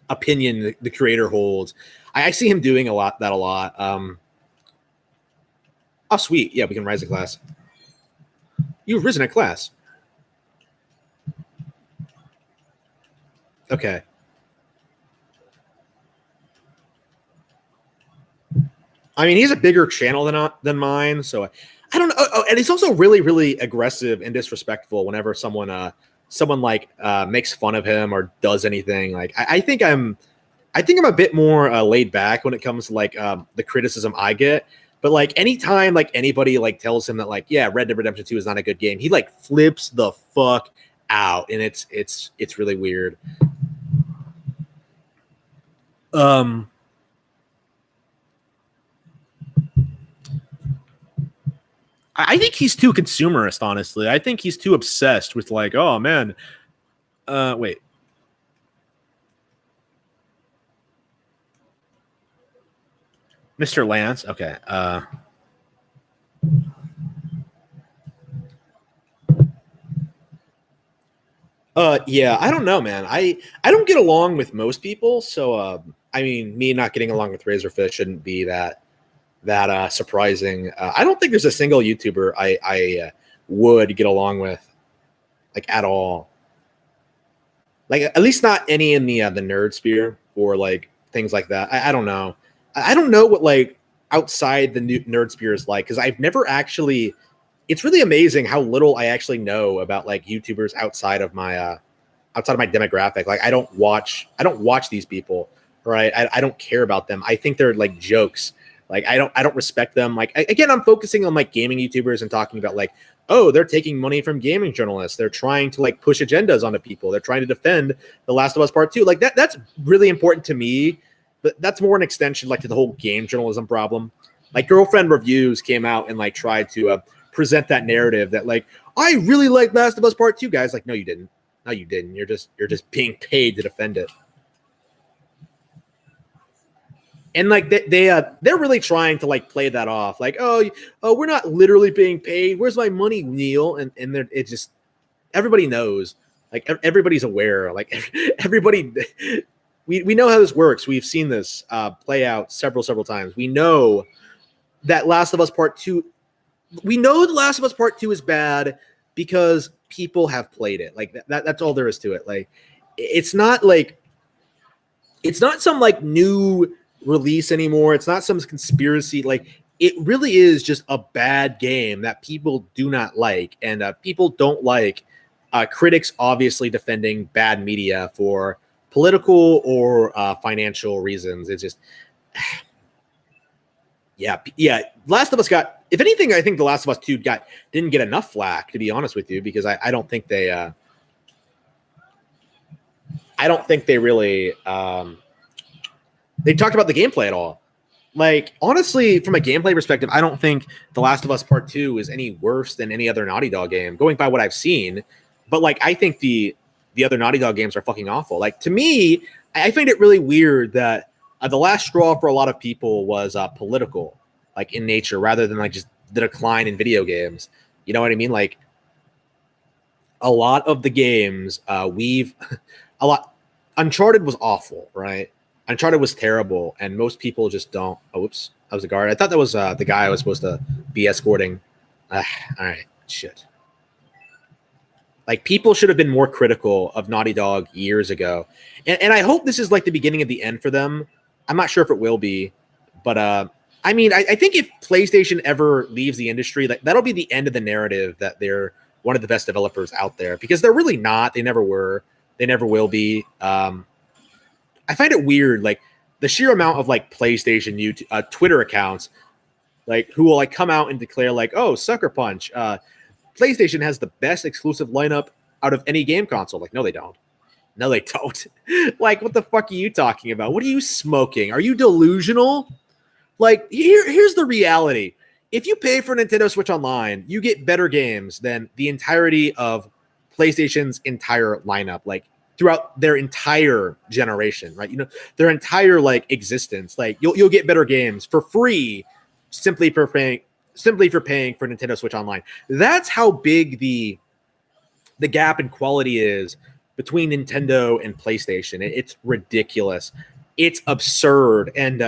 opinion the creator holds. I see him doing a lot. Oh, sweet. Yeah, we can rise a class. You've risen a class. Okay. I mean, he's a bigger channel than mine, so I don't know. And he's also really, really aggressive and disrespectful whenever someone like makes fun of him or does anything. Like I think I'm a bit more laid back when it comes to like the criticism I get. But like anytime like anybody like tells him that like, yeah, Red Dead Redemption 2 is not a good game, he like flips the fuck out, and it's really weird. I think he's too consumerist, honestly. I think he's too obsessed with like, oh man, wait. Mr. Lance, okay. Yeah, I don't know, man. I don't get along with most people, so I mean, me not getting along with Razorfish shouldn't be that surprising. I don't think there's a single YouTuber I would get along with, like at all. Like at least not any in the nerd sphere or like things like that. I don't know. I don't know what like outside the nerd sphere is like because I've never actually. It's really amazing how little I actually know about like YouTubers outside of my demographic. Like I don't watch these people, right? I don't care about them. I think they're like jokes. Like I don't respect them. Like again, I'm focusing on like gaming YouTubers and talking about like, oh, they're taking money from gaming journalists. They're trying to like push agendas onto people. They're trying to defend The Last of Us Part 2. Like that's really important to me. But that's more an extension like to the whole game journalism problem. Like Girlfriend Reviews came out and like tried to present that narrative that like I really like Last of Us Part 2, guys. Like, no, you didn't. No, you didn't. You're just being paid to defend it. And like they're really trying to like play that off, like oh we're not literally being paid. Where's my money, Neil? And it just everybody knows, like everybody's aware, like everybody. We know how this works. We've seen this play out several times. We know that Last of Us Part 2. We know The Last of Us Part 2 is bad because people have played it. Like that's all there is to it. Like it's not some like new release anymore. It's not some conspiracy. Like it really is just a bad game that people do not like, and people don't like critics obviously defending bad media for political or financial reasons. It's just yeah. Last of Us got, if anything, I think The Last of Us 2 didn't get enough flack, to be honest with you, because I don't think they really they talked about the gameplay at all. Like honestly, from a gameplay perspective, I don't think The Last of Us Part 2 is any worse than any other Naughty Dog game, going by what I've seen. But like I think the other Naughty Dog games are fucking awful. Like to me, I find it really weird that the last straw for a lot of people was political, like in nature, rather than like just the decline in video games. You know what I mean? Like a lot of the games Uncharted was awful, right? Uncharted was terrible, and most people just don't. Oh, whoops, that was a guard. I thought that was the guy I was supposed to be escorting. All right, shit. Like people should have been more critical of Naughty Dog years ago, and I hope this is like the beginning of the end for them. I'm not sure if it will be, but I mean, I think if PlayStation ever leaves the industry, that'll be the end of the narrative that they're one of the best developers out there, because they're really not. They never were. They never will be. I find it weird, like the sheer amount of like PlayStation YouTube, Twitter accounts, like who will like come out and declare like, "Oh, Sucker Punch, PlayStation has the best exclusive lineup out of any game console." Like, no, they don't. No, they don't. Like, what the fuck are you talking about? What are you smoking? Are you delusional? Like, here's the reality. If you pay for Nintendo Switch Online, you get better games than the entirety of PlayStation's entire lineup, like throughout their entire generation, right? You know, their entire like existence. Like you'll get better games for free simply for paying for Nintendo Switch Online. That's how big the gap in quality is between Nintendo and PlayStation. It's ridiculous. It's absurd. And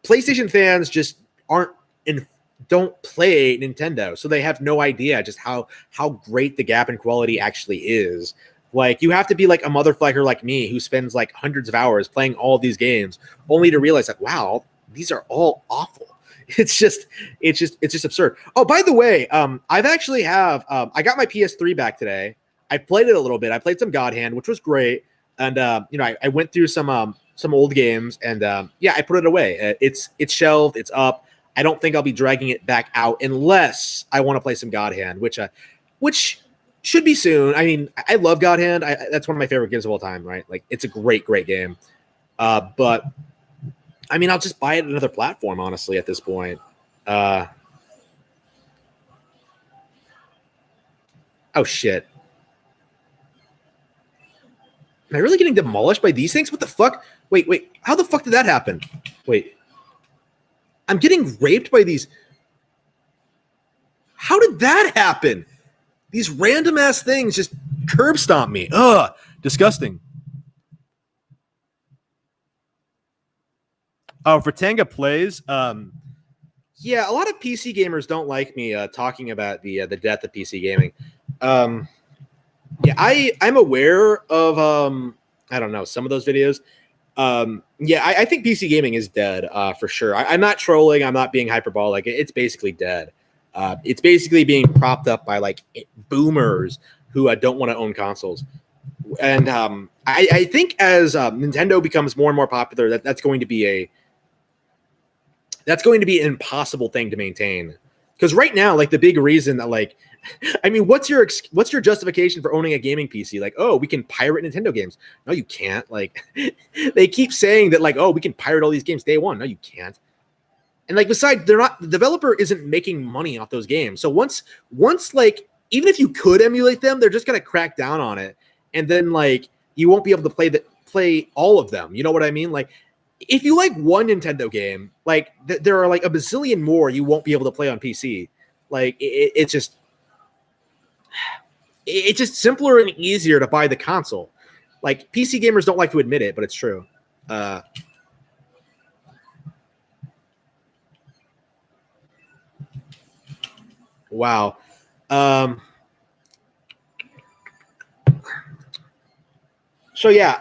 PlayStation fans just don't play Nintendo, so they have no idea just how great the gap in quality actually is. Like, you have to be like a motherfucker like me who spends like hundreds of hours playing all of these games only to realize that, wow, these are all awful. It's just absurd. Oh, by the way, I've actually I got my PS3 back today. I played it a little bit. I played some God Hand, which was great, and I went through some old games, and yeah, I put it away. It's shelved. It's up. I don't think I'll be dragging it back out unless I want to play some God Hand, which should be soon. I mean, I love God Hand. That's one of my favorite games of all time, right? Like, it's a great game. But I mean, I'll just buy it on another platform, honestly, at this point. Oh shit! Am I really getting demolished by these things? What the fuck? Wait. How the fuck did that happen? Wait. I'm getting raped by these. How did that happen? These random ass things just curb stomp me. Ugh, disgusting. Oh, for Tanga Plays, yeah, a lot of PC gamers don't like me talking about the death of PC gaming. Yeah, I'm aware of I don't know, some of those videos. Yeah, I think PC gaming is dead for sure. I'm not trolling. I'm not being hyperbolic. It's basically dead. It's basically being propped up by like boomers who don't want to own consoles. And I think as Nintendo becomes more and more popular, that's going to be an impossible thing to maintain. Because right now, like, the big reason that, like, I mean, what's your justification for owning a gaming PC? Like, oh, we can pirate Nintendo games. No, you can't. Like, they keep saying that, like, oh, we can pirate all these games day one. No, you can't. And like, besides, the developer isn't making money off those games. So once like, even if you could emulate them, they're just gonna crack down on it, and then like you won't be able to play all of them. You know what I mean? Like, if you like one Nintendo game, like there are like a bazillion more you won't be able to play on PC. Like it's just simpler and easier to buy the console. Like, PC gamers don't like to admit it, but it's true. Wow. So yeah,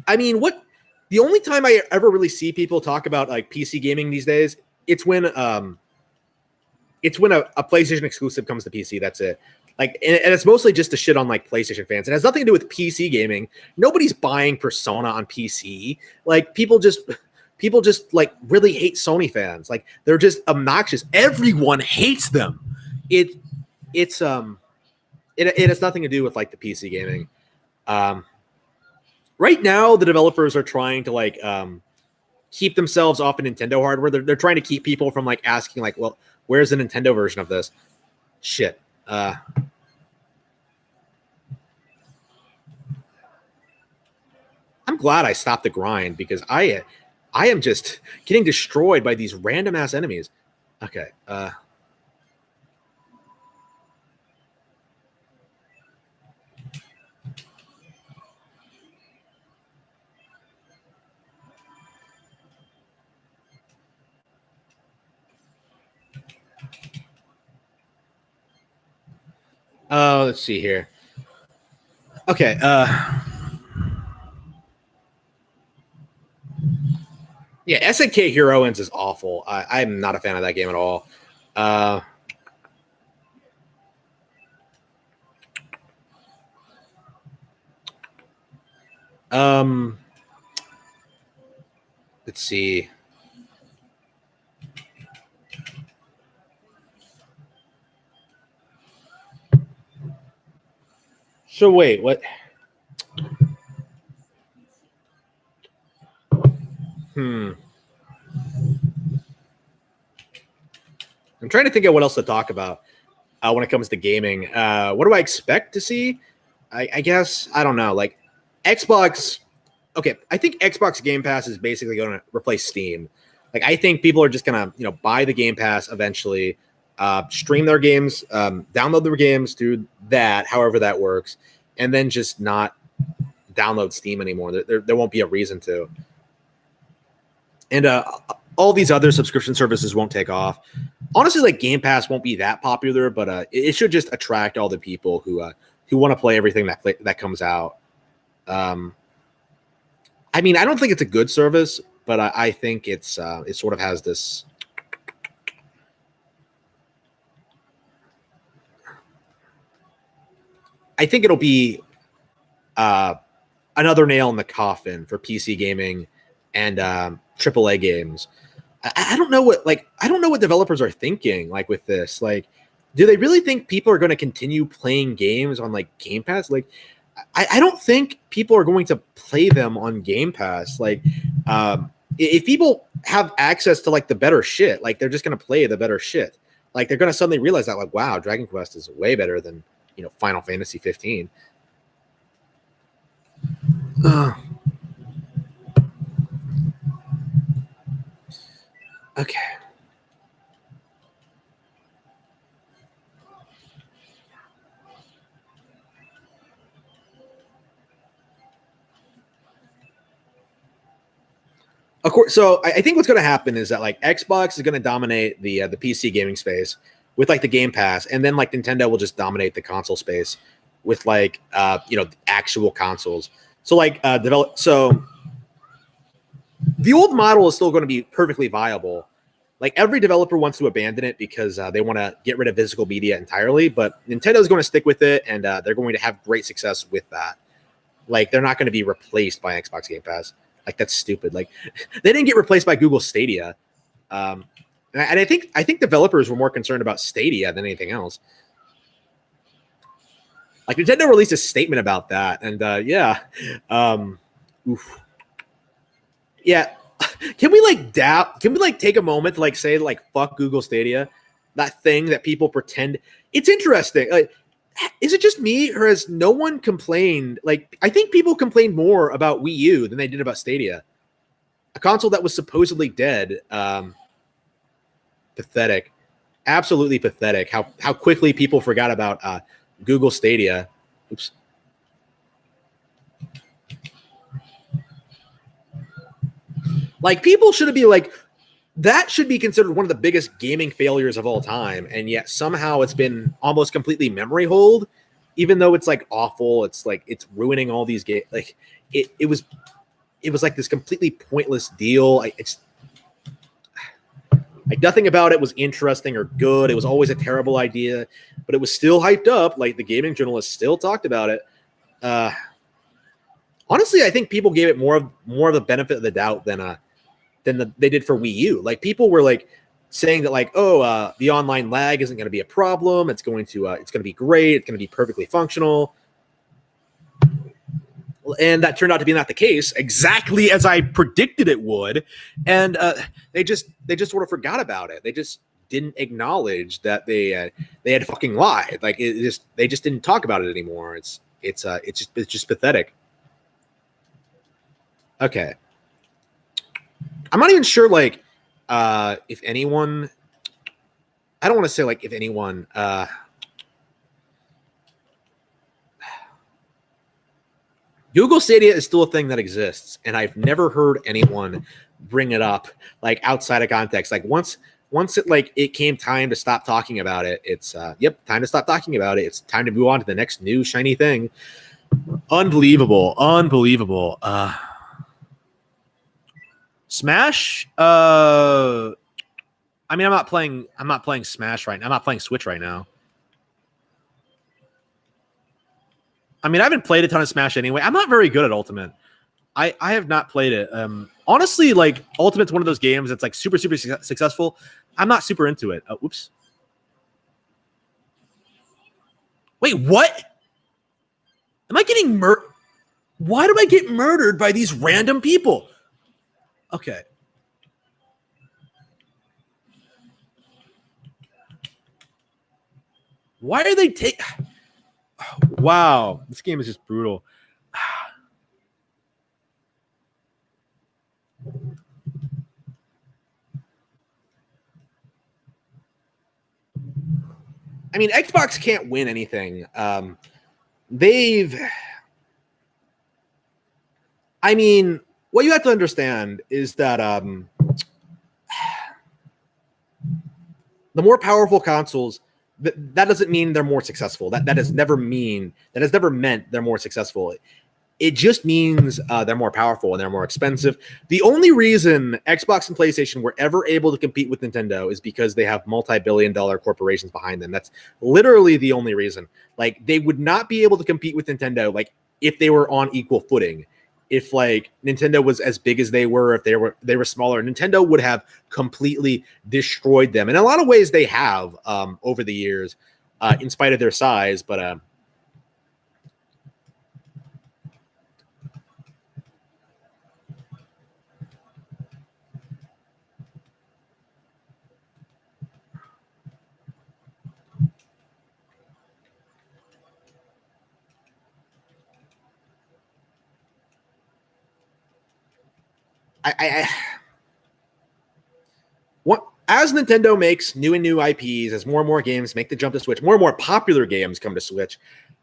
I mean, the only time I ever really see people talk about like PC gaming these days, it's when a PlayStation exclusive comes to PC. That's it. Like, and it's mostly just to shit on like PlayStation fans. It has nothing to do with PC gaming. Nobody's buying Persona on PC. Like, people just like really hate Sony fans. Like, they're just obnoxious. Everyone hates them. It has nothing to do with like the PC gaming. Right now, the developers are trying to like keep themselves off of Nintendo hardware. They're trying to keep people from like asking like, well, where's the Nintendo version of this? Shit. I'm glad I stopped the grind, because I am just getting destroyed by these random ass enemies. Okay. Let's see here. Okay. Yeah, SNK Heroines is awful. I'm not a fan of that game at all. Let's see. So wait, what? I'm trying to think of what else to talk about when it comes to gaming. What do I expect to see? I guess, I don't know. Like, Xbox. Okay, I think Xbox Game Pass is basically going to replace Steam. Like, I think people are just going to, buy the Game Pass eventually, stream their games, download their games through that, however that works, and then just not download Steam anymore. There won't be a reason to. And all these other subscription services won't take off. Honestly, like, Game Pass won't be that popular, but it should just attract all the people who want to play everything that comes out. I mean, I don't think it's a good service, but I think it sort of has this. I think it'll be another nail in the coffin for PC gaming and AAA games. I don't know what developers are thinking like with this. Like, do they really think people are going to continue playing games on like Game Pass? Like, I don't think people are going to play them on Game Pass. Like, if people have access to like the better shit, like they're just going to play the better shit. Like they're going to suddenly realize that like, wow, Dragon Quest is way better than Final Fantasy 15. Okay. Of course, so I think what's going to happen is that like Xbox is going to dominate the PC gaming space with like the Game Pass, and then like Nintendo will just dominate the console space with like actual consoles. So like so the old model is still going to be perfectly viable. Like every developer wants to abandon it because they want to get rid of physical media entirely, but Nintendo is going to stick with it, and they're going to have great success with that. Like they're not going to be replaced by Xbox Game Pass. Like that's stupid. Like they didn't get replaced by Google Stadia, and I think developers were more concerned about Stadia than anything else. Like Nintendo released a statement about that, and yeah. Can we take a moment to like say like fuck Google Stadia, that thing that people pretend? It's interesting. Like, is it just me or has no one complained? Like, I think people complained more about Wii U than they did about Stadia, a console that was supposedly dead. Pathetic, absolutely pathetic. How quickly people forgot about Google Stadia. Oops. Like people should be like, that should be considered one of the biggest gaming failures of all time, and yet somehow it's been almost completely memory hold, even though it's like awful. It's like it's ruining all these games. Like it was like this completely pointless deal. It's like nothing about it was interesting or good. It was always a terrible idea, but it was still hyped up. Like the gaming journalists still talked about it. Honestly, I think people gave it more of the benefit of the doubt than they did for Wii U. Like people were like saying that like, the online lag isn't going to be a problem. It's going to be great. It's going to be perfectly functional. And that turned out to be not the case, exactly as I predicted it would. And they just sort of forgot about it. They just didn't acknowledge that they had fucking lied. Like they just didn't talk about it anymore. It's just pathetic. Okay. I'm not even sure, like, if anyone. I don't want to say like if anyone. Google Stadia is still a thing that exists, and I've never heard anyone bring it up like outside of context. Like once it came time to stop talking about it, it's time to stop talking about it. It's time to move on to the next new shiny thing. Unbelievable. Smash. I mean, I'm not playing Smash right now. I'm not playing Switch right now. I mean, I haven't played a ton of Smash anyway. I'm not very good at Ultimate. I have not played it. Honestly, like Ultimate's one of those games that's like super successful. I'm not super into it. Oops. Wait, what? Am I getting murdered? Why do I get murdered by these random people? Okay. Why are they Wow, this game is just brutal. I mean, Xbox can't win anything. What you have to understand is that the more powerful consoles, that doesn't mean they're more successful. That has never meant they're more successful. it just means they're more powerful and they're more expensive. The only reason Xbox and PlayStation were ever able to compete with Nintendo is because they have multi-billion-dollar corporations behind them. That's literally the only reason. Like, they would not be able to compete with Nintendo, like, if they were on equal footing. If like Nintendo was as big as they were, if they were smaller, Nintendo would have completely destroyed them. In a lot of ways, they have over the years, in spite of their size. But I what as Nintendo makes new and new IPs, as more and more games make the jump to Switch, more and more popular games come to Switch.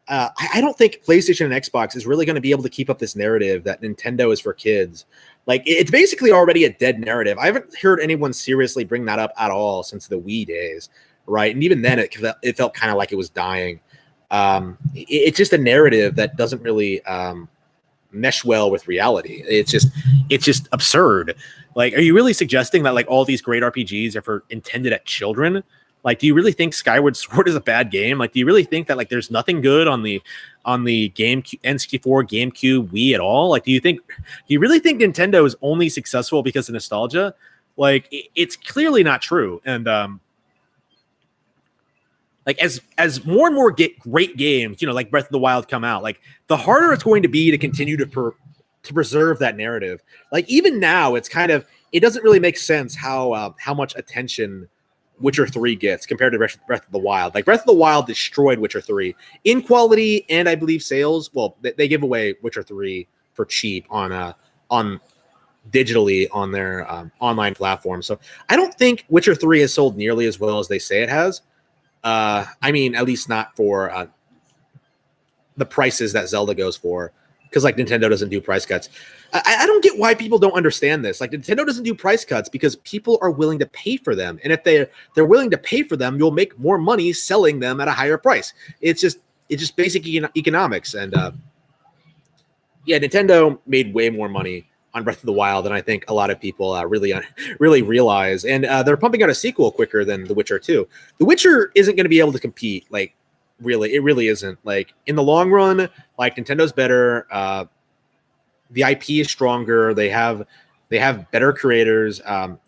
I don't think PlayStation and Xbox is really going to be able to keep up this narrative that Nintendo is for kids. Like, it's basically already a dead narrative. I haven't heard anyone seriously bring that up at all since the Wii days, right? And even then, it felt kind of like it was dying. It's just a narrative that doesn't really mesh well with reality. It's just absurd. Like, are you really suggesting that like all these great RPGs are for intended at children? Like, do you really think Skyward Sword is a bad game? Like, do you really think that like there's nothing good on the GameCube, N64, GameCube, Wii at all? Like, do you really think Nintendo is only successful because of nostalgia? Like, it's clearly not true. And like as more and more get great games, like Breath of the Wild come out, like the harder it's going to be to continue to preserve that narrative. Like, even now, it doesn't really make sense how much attention Witcher 3 gets compared to Breath of the Wild. Like, Breath of the Wild destroyed Witcher 3 in quality and I believe sales. Well, they give away Witcher 3 for cheap on digitally on their online platform. So I don't think Witcher 3 has sold nearly as well as they say it has. I mean, at least not for the prices that Zelda goes for, because like Nintendo doesn't do price cuts. I don't get why people don't understand this. Like, Nintendo doesn't do price cuts because people are willing to pay for them, and if they're willing to pay for them, you'll make more money selling them at a higher price. It's just basic economics, and yeah, Nintendo made way more money on Breath of the Wild than I think a lot of people really realize, and they're pumping out a sequel quicker than The Witcher 2. The Witcher isn't going to be able to compete. Like, really, it really isn't. Like, in the long run, like, Nintendo's better. The IP is stronger. They have better creators. I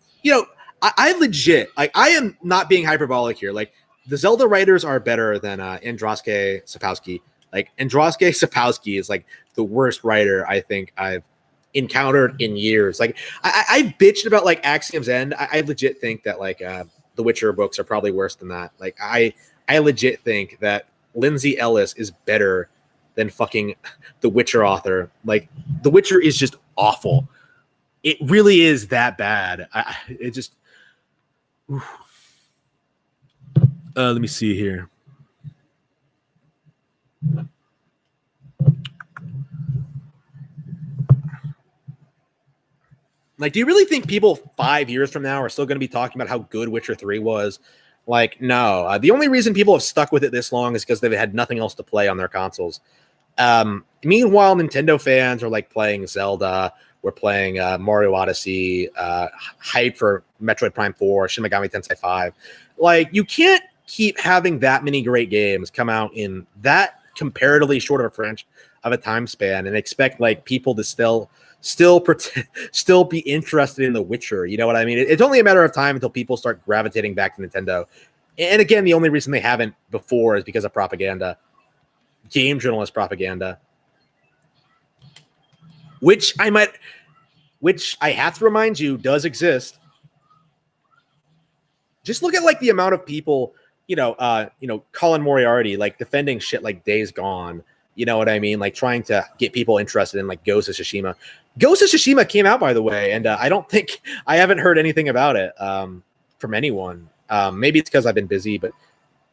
legit, like, I am not being hyperbolic here. Like, the Zelda writers are better than Andrzej Sapkowski. Like, Andrzej Sapkowski is like the worst writer I think I've encountered in years. Like, I've bitched about like Axiom's End. I legit think that like the Witcher books are probably worse than that. Like, I legit think that Lindsay Ellis is better than fucking the Witcher author. Like, the Witcher is just awful. It really is that bad. It just. Let me see here. Like, do you really think people 5 years from now are still going to be talking about how good Witcher 3 was? Like, no. The only reason people have stuck with it this long is because they've had nothing else to play on their consoles. Meanwhile, Nintendo fans are like playing Zelda. We're playing Mario Odyssey, hype for Metroid Prime 4, Shin Megami Tensei 5. Like, you can't keep having that many great games come out in that comparatively short of a time span and expect like people to still be interested in The Witcher. You know what I mean? It's only a matter of time until people start gravitating back to Nintendo. And again, the only reason they haven't before is because of propaganda, game journalist propaganda, which I have to remind you does exist. Just look at like the amount of people, Colin Moriarty, like defending shit like Days Gone. You know what I mean? Like trying to get people interested in like Ghost of Tsushima. Ghost of Tsushima came out, by the way, and I haven't heard anything about it from anyone. Maybe it's because I've been busy, but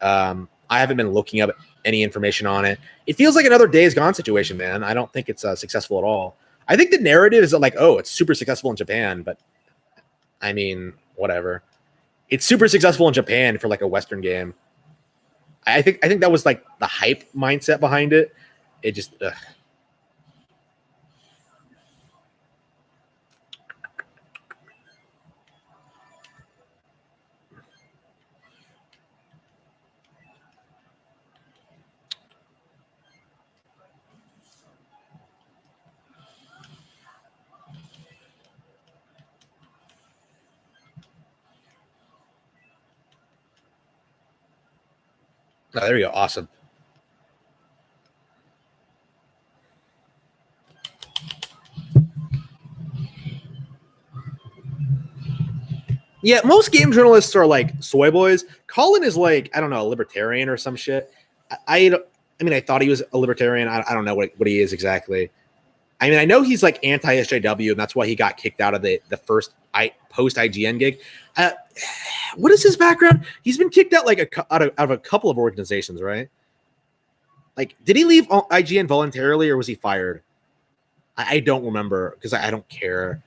I haven't been looking up any information on it. It feels like another Days Gone situation, man. I don't think it's successful at all. I think the narrative is like, oh, it's super successful in Japan, but I mean, whatever. It's super successful in Japan for like a Western game. I think that was like the hype mindset behind it. It just, Oh, there you go. Awesome. Yeah, most game journalists are like soy boys. Colin is like, I don't know, a libertarian or some shit. I mean, I thought he was a libertarian. I don't know what he is exactly. I mean, I know he's like anti-SJW, and that's why he got kicked out of the first post-IGN gig. What is his background? He's been kicked out like out of a couple of organizations, right? Like, did he leave IGN voluntarily, or was he fired? I don't remember because I don't care.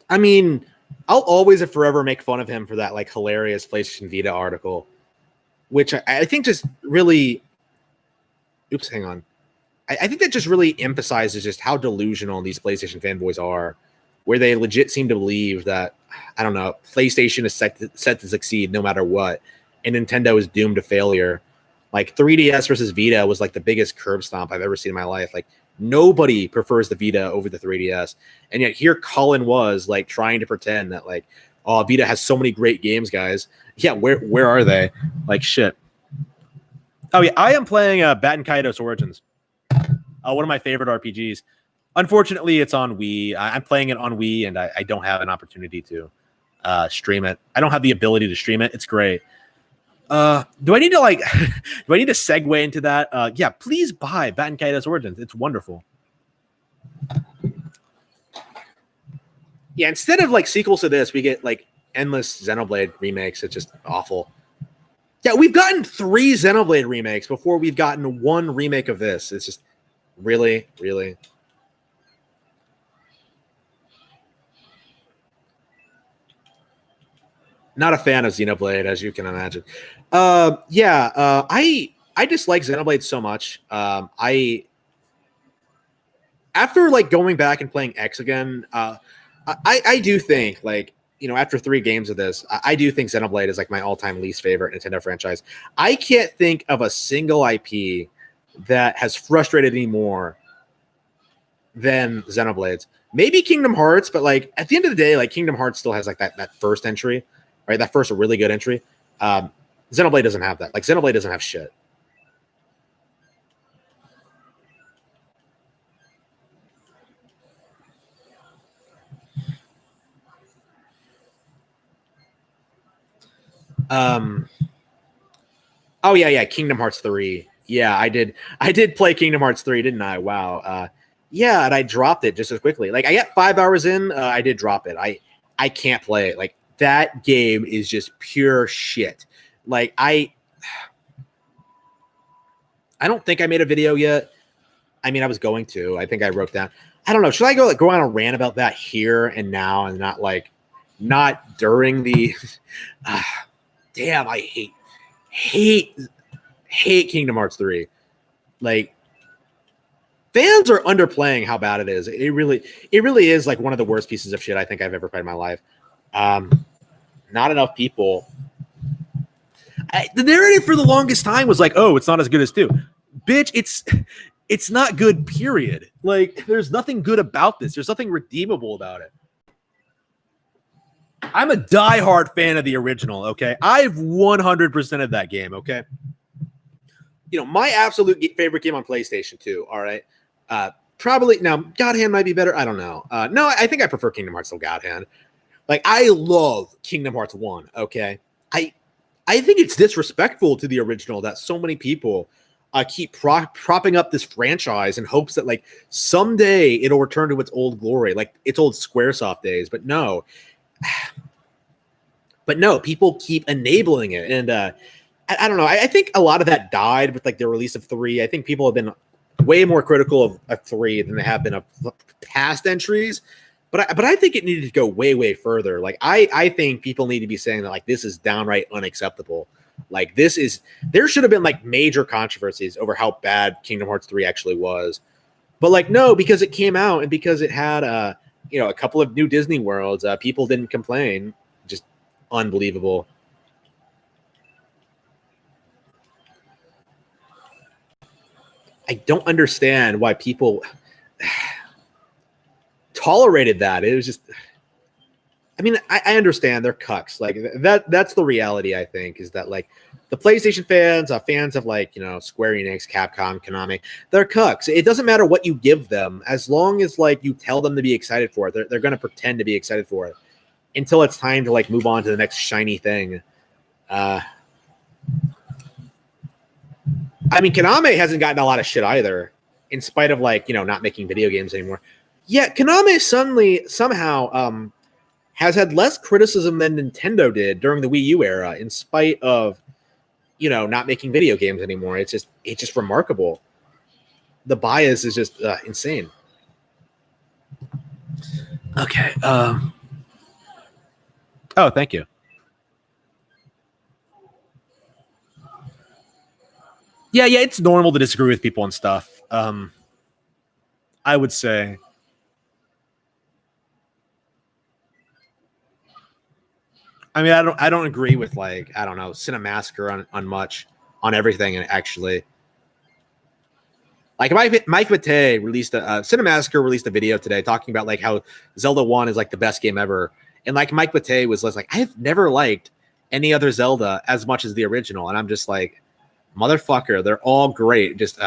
I mean, I'll always and forever make fun of him for that like hilarious PlayStation Vita article, which I think just really. Oops, hang on. I think that just really emphasizes just how delusional these PlayStation fanboys are, where they legit seem to believe that, I don't know, PlayStation is set to succeed no matter what, and Nintendo is doomed to failure. Like 3DS versus Vita was like the biggest curb stomp I've ever seen in my life. Like nobody prefers the Vita over the 3DS, and yet here Colin was like trying to pretend that like, oh, Vita has so many great games, guys. Yeah, where are they? Like shit. Oh yeah, I am playing Batten Kaitos Origins. One of my favorite RPGs. Unfortunately, it's on Wii. I'm playing it on Wii, and I don't have an opportunity to stream it. I don't have the ability to stream it. It's great. Do I need to like? Do I need to segue into that? Yeah, please buy Batten Kaitos Origins. It's wonderful. Yeah, instead of like sequels to this, we get like endless Xenoblade remakes. It's just awful. Yeah, we've gotten 3 Xenoblade remakes before we've gotten 1 remake of this. It's just really. Not a fan of Xenoblade, as you can imagine. I dislike Xenoblade so much. I after like going back and playing X again, I do think like after 3 games of this, I do think Xenoblade is like my all-time least favorite Nintendo franchise. I can't think of a single IP that has frustrated me more than Xenoblades. Maybe Kingdom Hearts, but like at the end of the day, like Kingdom Hearts still has like that first entry, right? That first really good entry. Xenoblade doesn't have that. Like Xenoblade doesn't have shit. Oh yeah, Kingdom Hearts 3. Yeah, I did play Kingdom Hearts 3, didn't I? Wow. Yeah, and I dropped it just as quickly. Like I got 5 hours in, I did drop it. I can't play it. Like that game is just pure shit. Like I don't think I made a video yet. I mean, I was going to. I think I wrote down. I don't know. Should I go on a rant about that here and now and not during the damn, I hate Kingdom Hearts 3. Like fans are underplaying how bad it is. It really is like one of the worst pieces of shit I think I've ever played in my life. Not enough people. The narrative for the longest time was like, oh, it's not as good as 2. Bitch, it's not good, period. Like, there's nothing good about this. There's nothing redeemable about it. I'm a diehard fan of the original, okay? I've 100% of that game, okay? My absolute favorite game on PlayStation 2, all right? Probably, now, God Hand might be better. I don't know. No, I think I prefer Kingdom Hearts to God Hand. Like, I love Kingdom Hearts 1, okay? I think it's disrespectful to the original that so many people keep propping up this franchise in hopes that like someday it'll return to its old glory, like its old Squaresoft days. But no, people keep enabling it, and I don't know. I think a lot of that died with like the release of 3. I think people have been way more critical of 3 than they have been of past entries. But I think it needed to go way further. Like I think people need to be saying that like this is downright unacceptable. Like there should have been like major controversies over how bad Kingdom Hearts 3 actually was. But like no, because it came out and because it had a couple of new Disney worlds, people didn't complain. Just unbelievable. I don't understand why people tolerated that. It was just, I mean, I understand they're cucks. Like that's the reality, I think, is that like the PlayStation fans, fans of like, Square Enix, Capcom, Konami, they're cucks. It doesn't matter what you give them, as long as like you tell them to be excited for it. They're going to pretend to be excited for it until it's time to like move on to the next shiny thing. I mean, Konami hasn't gotten a lot of shit either, in spite of like, not making video games anymore. Yeah, Konami somehow has had less criticism than Nintendo did during the Wii U era, in spite of, not making video games anymore. It's just remarkable. The bias is just insane. Okay. Oh, thank you. Yeah, it's normal to disagree with people and stuff. I would say. I mean, I don't agree with like, I don't know, Cinemassacre on much, on everything, actually. Like Mike Matei released Cinemassacre released a video today talking about like how Zelda 1 is like the best game ever. And like Mike Matei was like, I have never liked any other Zelda as much as the original. And I'm just like, motherfucker, they're all great. Just,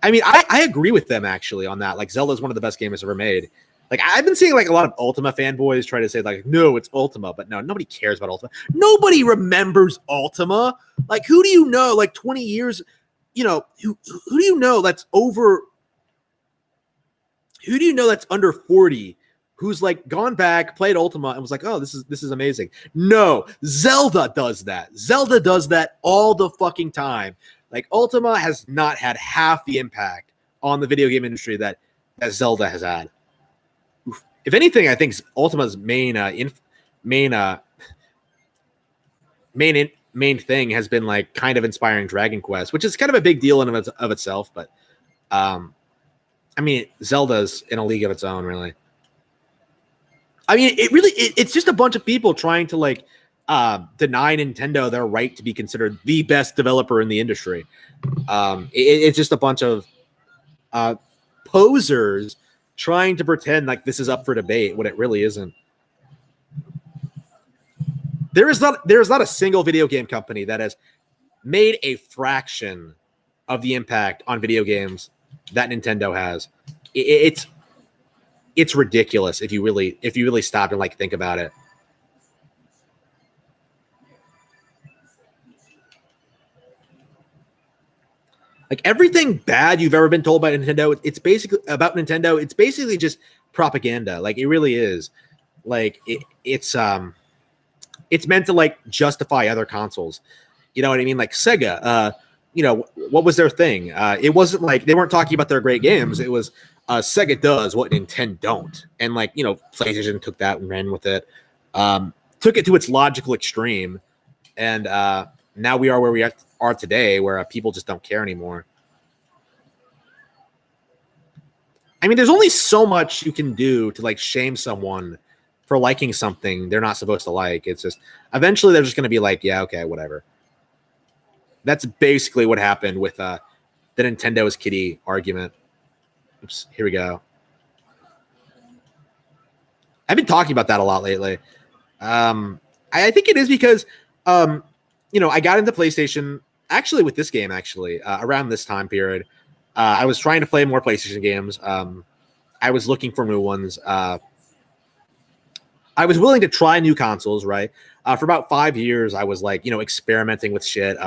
I mean, I agree with them actually on that. Like Zelda is one of the best games ever made. Like I've been seeing like a lot of Ultima fanboys try to say like, no, it's Ultima, but no, nobody cares about Ultima. Nobody remembers Ultima. Like who do you know? Like 20 years, who do you know that's over? Who do you know that's under 40? Who's like gone back, played Ultima, and was like, oh, this is amazing. No, Zelda does that. Zelda does that all the fucking time. Like Ultima has not had half the impact on the video game industry that Zelda has had. If anything, I think Ultima's main thing has been like kind of inspiring Dragon Quest, which is kind of a big deal in of itself. But I mean, Zelda's in a league of its own, really. I mean, it's just a bunch of people trying to like deny Nintendo their right to be considered the best developer in the industry. It's just a bunch of posers trying to pretend like this is up for debate when it really isn't. There is not a single video game company that has made a fraction of the impact on video games that Nintendo has. It's ridiculous if you really stop and like think about it. Like everything bad you've ever been told by Nintendo, it's basically just propaganda. Like it really is. Like it's meant to like justify other consoles. You know what I mean? Like Sega, what was their thing? It wasn't like they weren't talking about their great games. It was Sega does what Nintendo don't. And like, PlayStation took that and ran with it. Took it to its logical extreme. And now we are where we are today, where people just don't care anymore. I mean, there's only so much you can do to like shame someone for liking something they're not supposed to like. It's just eventually they're just going to be like, yeah, okay, whatever. That's basically what happened with the Nintendo is kitty argument. Oops, here we go. I've been talking about that a lot lately. I think it is because, I got into PlayStation actually with this game around this time period. I was trying to play more PlayStation games. I was looking for new ones. I was willing to try new consoles, right? For about 5 years, I was like, experimenting with shit.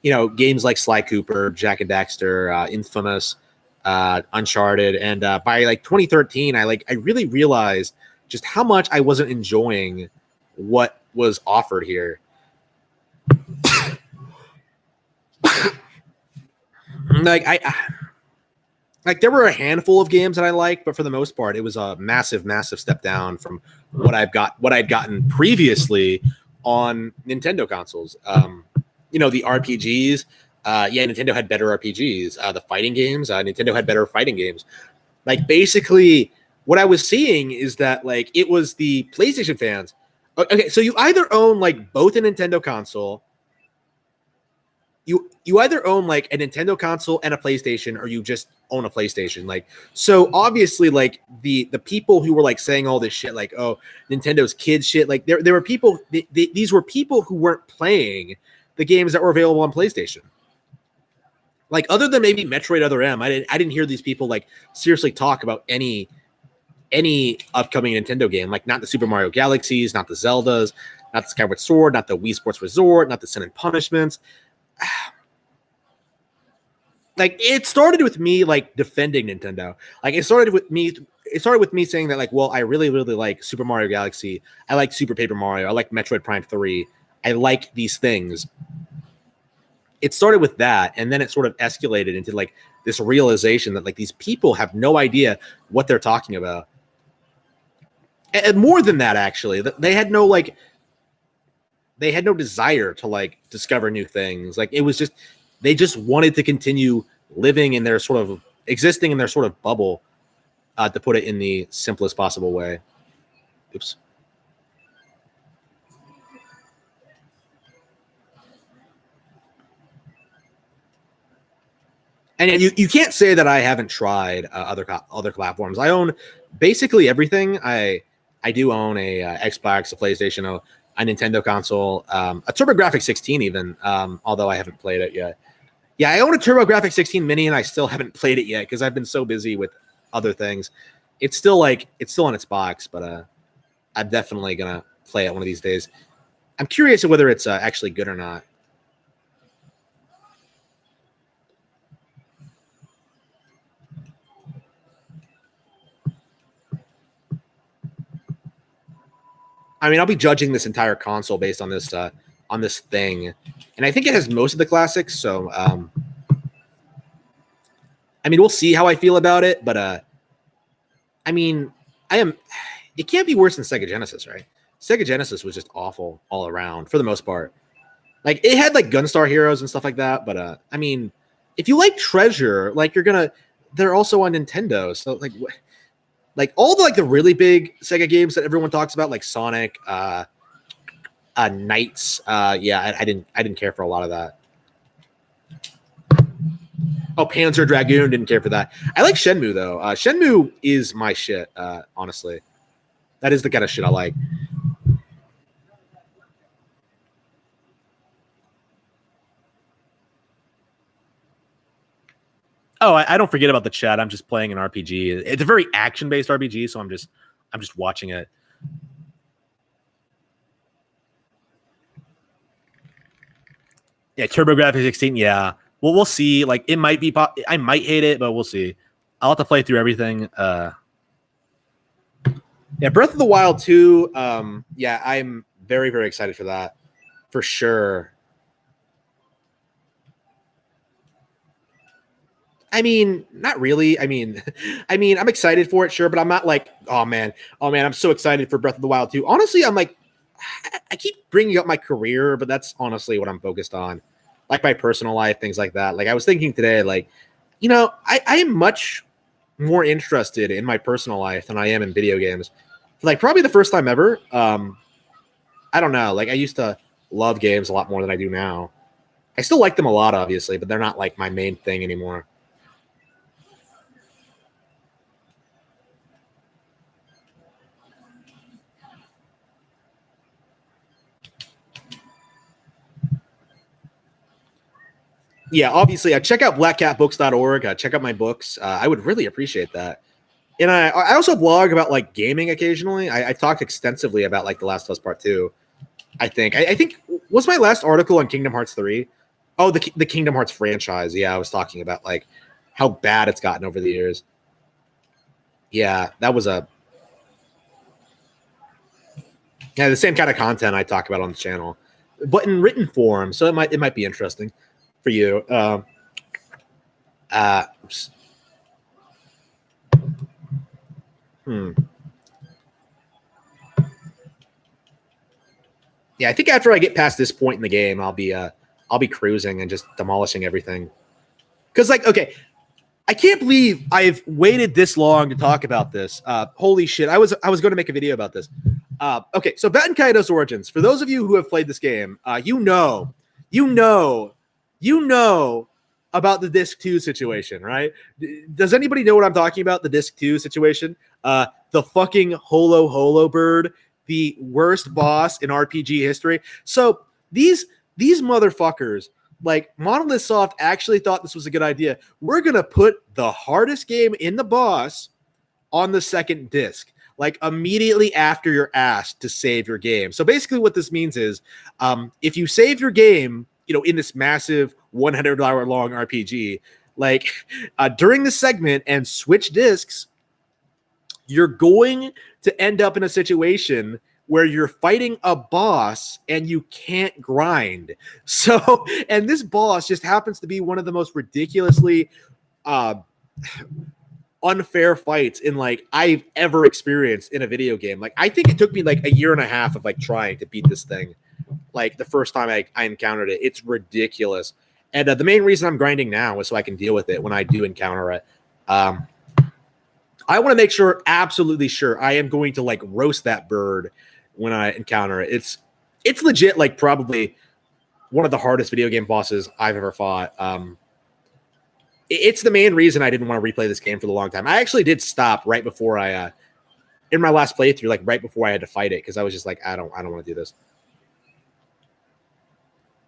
Games like Sly Cooper, Jak and Daxter, Infamous, Uncharted, and by like 2013, I really realized just how much I wasn't enjoying what was offered here. There were a handful of games that I liked, but for the most part, it was a massive, massive step down from what I'd gotten previously on Nintendo consoles. The RPGs, Nintendo had better RPGs. The fighting games, Nintendo had better fighting games. Like basically, what I was seeing is that like it was the PlayStation fans. Okay, so you either own like both a Nintendo console, you either own like a Nintendo console and a PlayStation, or you just own a PlayStation. Like, so obviously, like the people who were like saying all this shit, like, oh, Nintendo's kids shit, like there were people, these were people who weren't playing the games that were available on PlayStation. Like, other than maybe Metroid Other M, I didn't hear these people like seriously talk about any upcoming Nintendo game, like not the Super Mario Galaxies, not the Zeldas, not the Skyward Sword, not the Wii Sports Resort, not the Sin and Punishments. Like, it started with me like defending Nintendo. Like, it started with me saying that, like, well, I really, really like Super Mario Galaxy. I like Super Paper Mario. I like Metroid Prime 3. I like these things. It started with that, and then it sort of escalated into like this realization that like these people have no idea what they're talking about. And more than that, actually, they had no desire to like discover new things. Like, it was just, they just wanted to continue living in their sort of existing in their sort of bubble, to put it in the simplest possible way. Oops. And you can't say that I haven't tried other platforms. I own basically everything. I do own a Xbox, a PlayStation, a Nintendo console, a TurboGrafx 16 even, although I haven't played it yet. Yeah, I own a TurboGrafx 16 Mini, and I still haven't played it yet because I've been so busy with other things. It's still in its box, but I'm definitely gonna play it one of these days. I'm curious whether it's actually good or not. I mean, I'll be judging this entire console based on this thing, and I think it has most of the classics. So, I mean, we'll see how I feel about it. But I mean, it can't be worse than Sega Genesis, right? Sega Genesis was just awful all around for the most part. Like, it had like Gunstar Heroes and stuff like that. But I mean, if you like Treasure, like they're also on Nintendo. So like all the like the really big Sega games that everyone talks about, like Sonic, Knights. Yeah, I didn't care for a lot of that. Oh, Panzer Dragoon, didn't care for that. I like Shenmue though. Shenmue is my shit. Honestly, that is the kind of shit I like. Oh, I don't forget about the chat. I'm just playing an RPG. It's a very action-based RPG, so I'm just watching it. Yeah, TurboGrafx 16. Yeah, well, we'll see. Like, it might be. I might hate it, but we'll see. I'll have to play through everything. Yeah, Breath of the Wild 2. Yeah, I'm very, very excited for that, for sure. I mean, not really. I mean, I'm excited for it, sure, but I'm not like, oh man, I'm so excited for Breath of the Wild 2. Honestly, I'm like, I keep bringing up my career, but that's honestly what I'm focused on, like my personal life, things like that. Like, I was thinking today, like, I am much more interested in my personal life than I am in video games. Like, probably the first time ever. I don't know. Like, I used to love games a lot more than I do now. I still like them a lot, obviously, but they're not like my main thing anymore. Yeah, obviously, check out blackcatbooks.org. Check out my books. I would really appreciate that. And I also blog about like gaming occasionally. I talked extensively about like The Last of Us Part 2. I think was my last article on Kingdom Hearts 3. Oh, the Kingdom Hearts franchise. Yeah, I was talking about like how bad it's gotten over the years. Yeah, that was the same kind of content I talk about on the channel, but in written form. So it might be interesting for you. Oops. Yeah, I think after I get past this point in the game, I'll be cruising and just demolishing everything. Because, like, okay, I can't believe I've waited this long to talk about this. Holy shit! I was going to make a video about this. Okay, so Baten Kaitos Origins. For those of you who have played this game, you know you know about the disc 2 situation, right? Does anybody know what I'm talking about? The disc 2 situation? The fucking holo bird, the worst boss in RPG history. So these motherfuckers, like Monolith Soft actually thought this was a good idea. We're gonna put the hardest game in the boss on the second disc, like immediately after you're asked to save your game. So basically what this means is if you save your game, in this massive 100-hour long RPG, like during the segment and switch discs, you're going to end up in a situation where you're fighting a boss and you can't grind. So, and this boss just happens to be one of the most ridiculously unfair fights in like I've ever experienced in a video game. Like I think it took me like a year and a half of like trying to beat this thing. Like the first time I encountered it, it's ridiculous. And the main reason I'm grinding now is so I can deal with it when I do encounter it. I want to make sure, absolutely sure, I am going to like roast that bird when I encounter it. It's legit, like probably one of the hardest video game bosses I've ever fought. It's the main reason I didn't want to replay this game for the long time. I actually did stop right before in my last playthrough, like right before I had to fight it, because I was just like, I don't want to do this.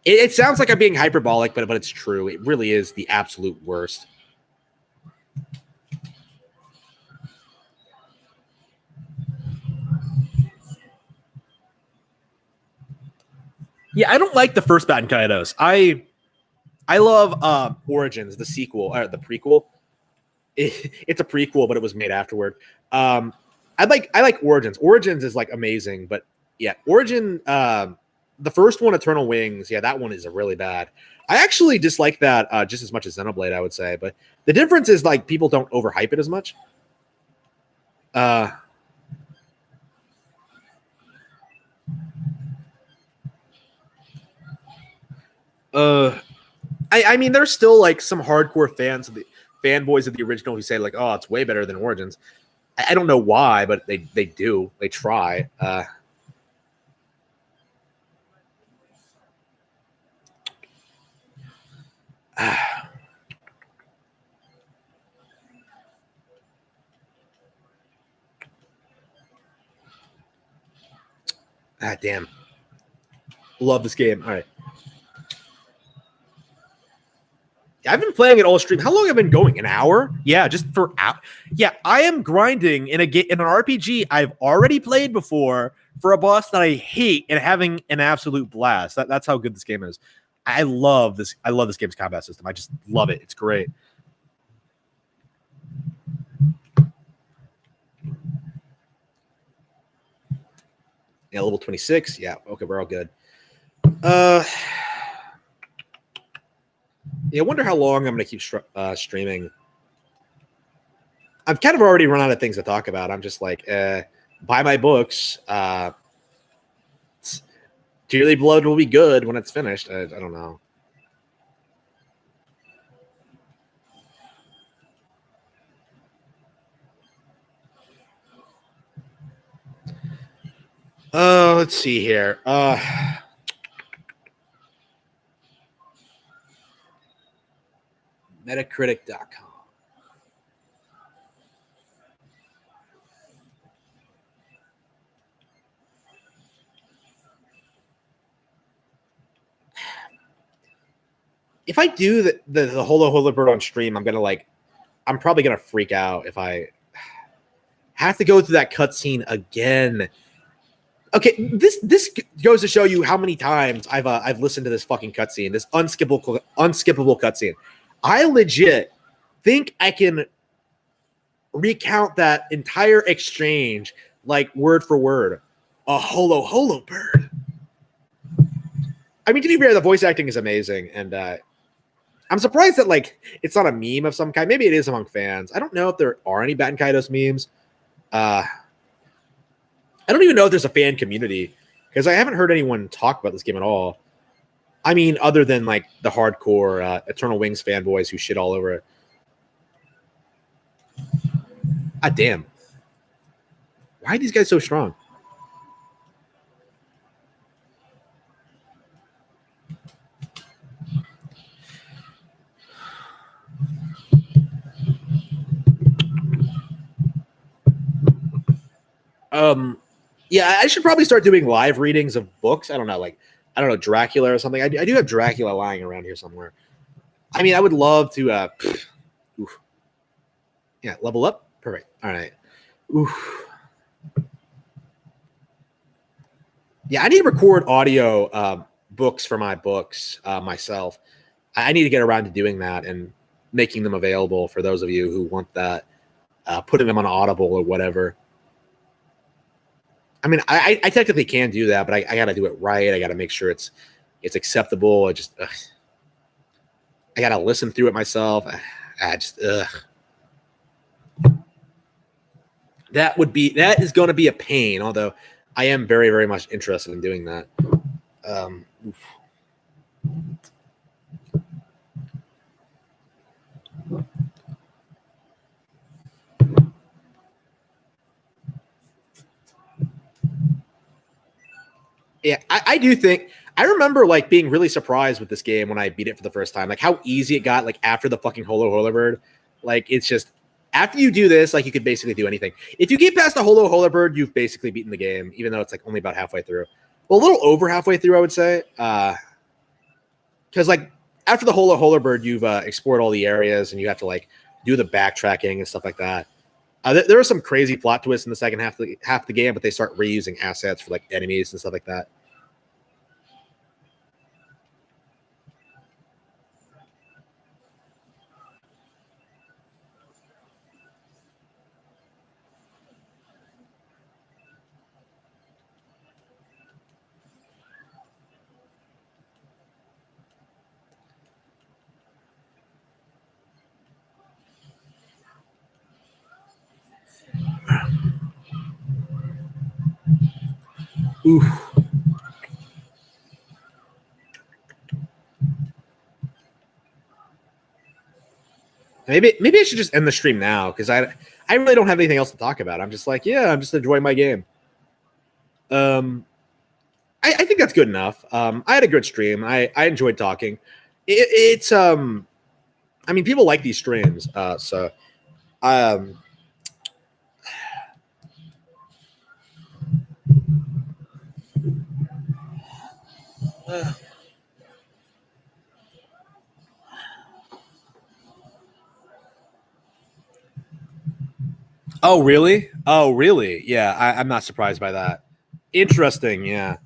It sounds like I'm being hyperbolic, but it's true. It really is the absolute worst. Yeah, I don't like the first Batten Kaitos. I love Origins, the sequel or the prequel. It's a prequel, but it was made afterward. I like Origins. Origins is like amazing, but yeah, the first one, Eternal Wings, yeah, that one is a really bad. I actually dislike that just as much as Xenoblade, I would say, but the difference is like people don't overhype it as much. I mean, there's still like some hardcore fanboys of the original who say like, oh, it's way better than Origins. I don't know why, but they do. They try. Damn. Love this game. All right. I've been playing it all stream. How long have I been going? An hour? Yeah, just for out. Yeah, I am grinding in an RPG I've already played before for a boss that I hate and having an absolute blast. That's how good this game is. I love this. I love this game's combat system. I just love it. It's great. Yeah, level 26. Yeah, okay, we're all good. Yeah, I wonder how long I'm going to keep streaming. I've kind of already run out of things to talk about. I'm just like, buy my books. Dearly Beloved will be good when it's finished. I don't know. Let's see here. Metacritic.com. If I do the Holo Bird on stream, I'm probably gonna freak out if I have to go through that cutscene again. Okay, this goes to show you how many times I've listened to this fucking cutscene, this unskippable cutscene. I legit think I can recount that entire exchange like word for word. A Holo Bird. I mean, to be fair, the voice acting is amazing, and I'm surprised that like it's not a meme of some kind. Maybe it is among fans. I don't know if there are any Batten Kaitos memes. I don't even know if there's a fan community because I haven't heard anyone talk about this game at all. I mean, other than like the hardcore Eternal Wings fanboys who shit all over it. God damn. Why are these guys so strong? Yeah, I should probably start doing live readings of books. I don't know, Dracula or something. I do have Dracula lying around here somewhere. I mean, I would love to. Yeah, level up. Perfect. All right. Oof. Yeah, I need to record audio books for my books myself. I need to get around to doing that and making them available for those of you who want that, putting them on Audible or whatever. I mean, I technically can do that, but I got to do it right. I got to make sure it's acceptable. I got to listen through it myself. That is going to be a pain. Although I am very, very much interested in doing that. Yeah, I do think I remember like being really surprised with this game when I beat it for the first time. Like how easy it got. Like after the fucking Holo Bird, like it's just after you do this, like you could basically do anything. If you get past the Holo Bird, you've basically beaten the game, even though it's like only about halfway through. Well, a little over halfway through, I would say, because like after the Holo Bird, you've explored all the areas and you have to like do the backtracking and stuff like that. There are some crazy plot twists in the second half of the game, but they start reusing assets for like enemies and stuff like that. Oof. Maybe I should just end the stream now because I really don't have anything else to talk about. I'm just like, yeah, I'm just enjoying my game. I think that's good enough. I had a good stream. I enjoyed talking. It's I mean, people like these streams. Oh, really? Oh, really? Yeah, I'm not surprised by that. Interesting. Yeah.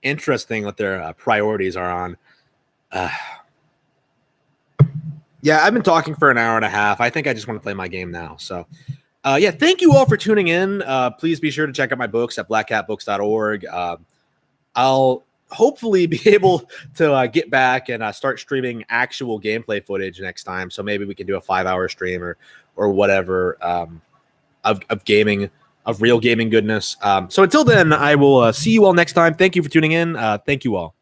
Interesting what their priorities are on. Yeah, I've been talking for an hour and a half. I think I just want to play my game now. So, yeah, thank you all for tuning in. Please be sure to check out my books at blackcatbooks.org. I'll hopefully be able to get back and start streaming actual gameplay footage next time. So maybe we can do a 5-hour stream or whatever of gaming, of real gaming goodness. So until then, I will see you all next time. Thank you for tuning in. Thank you all.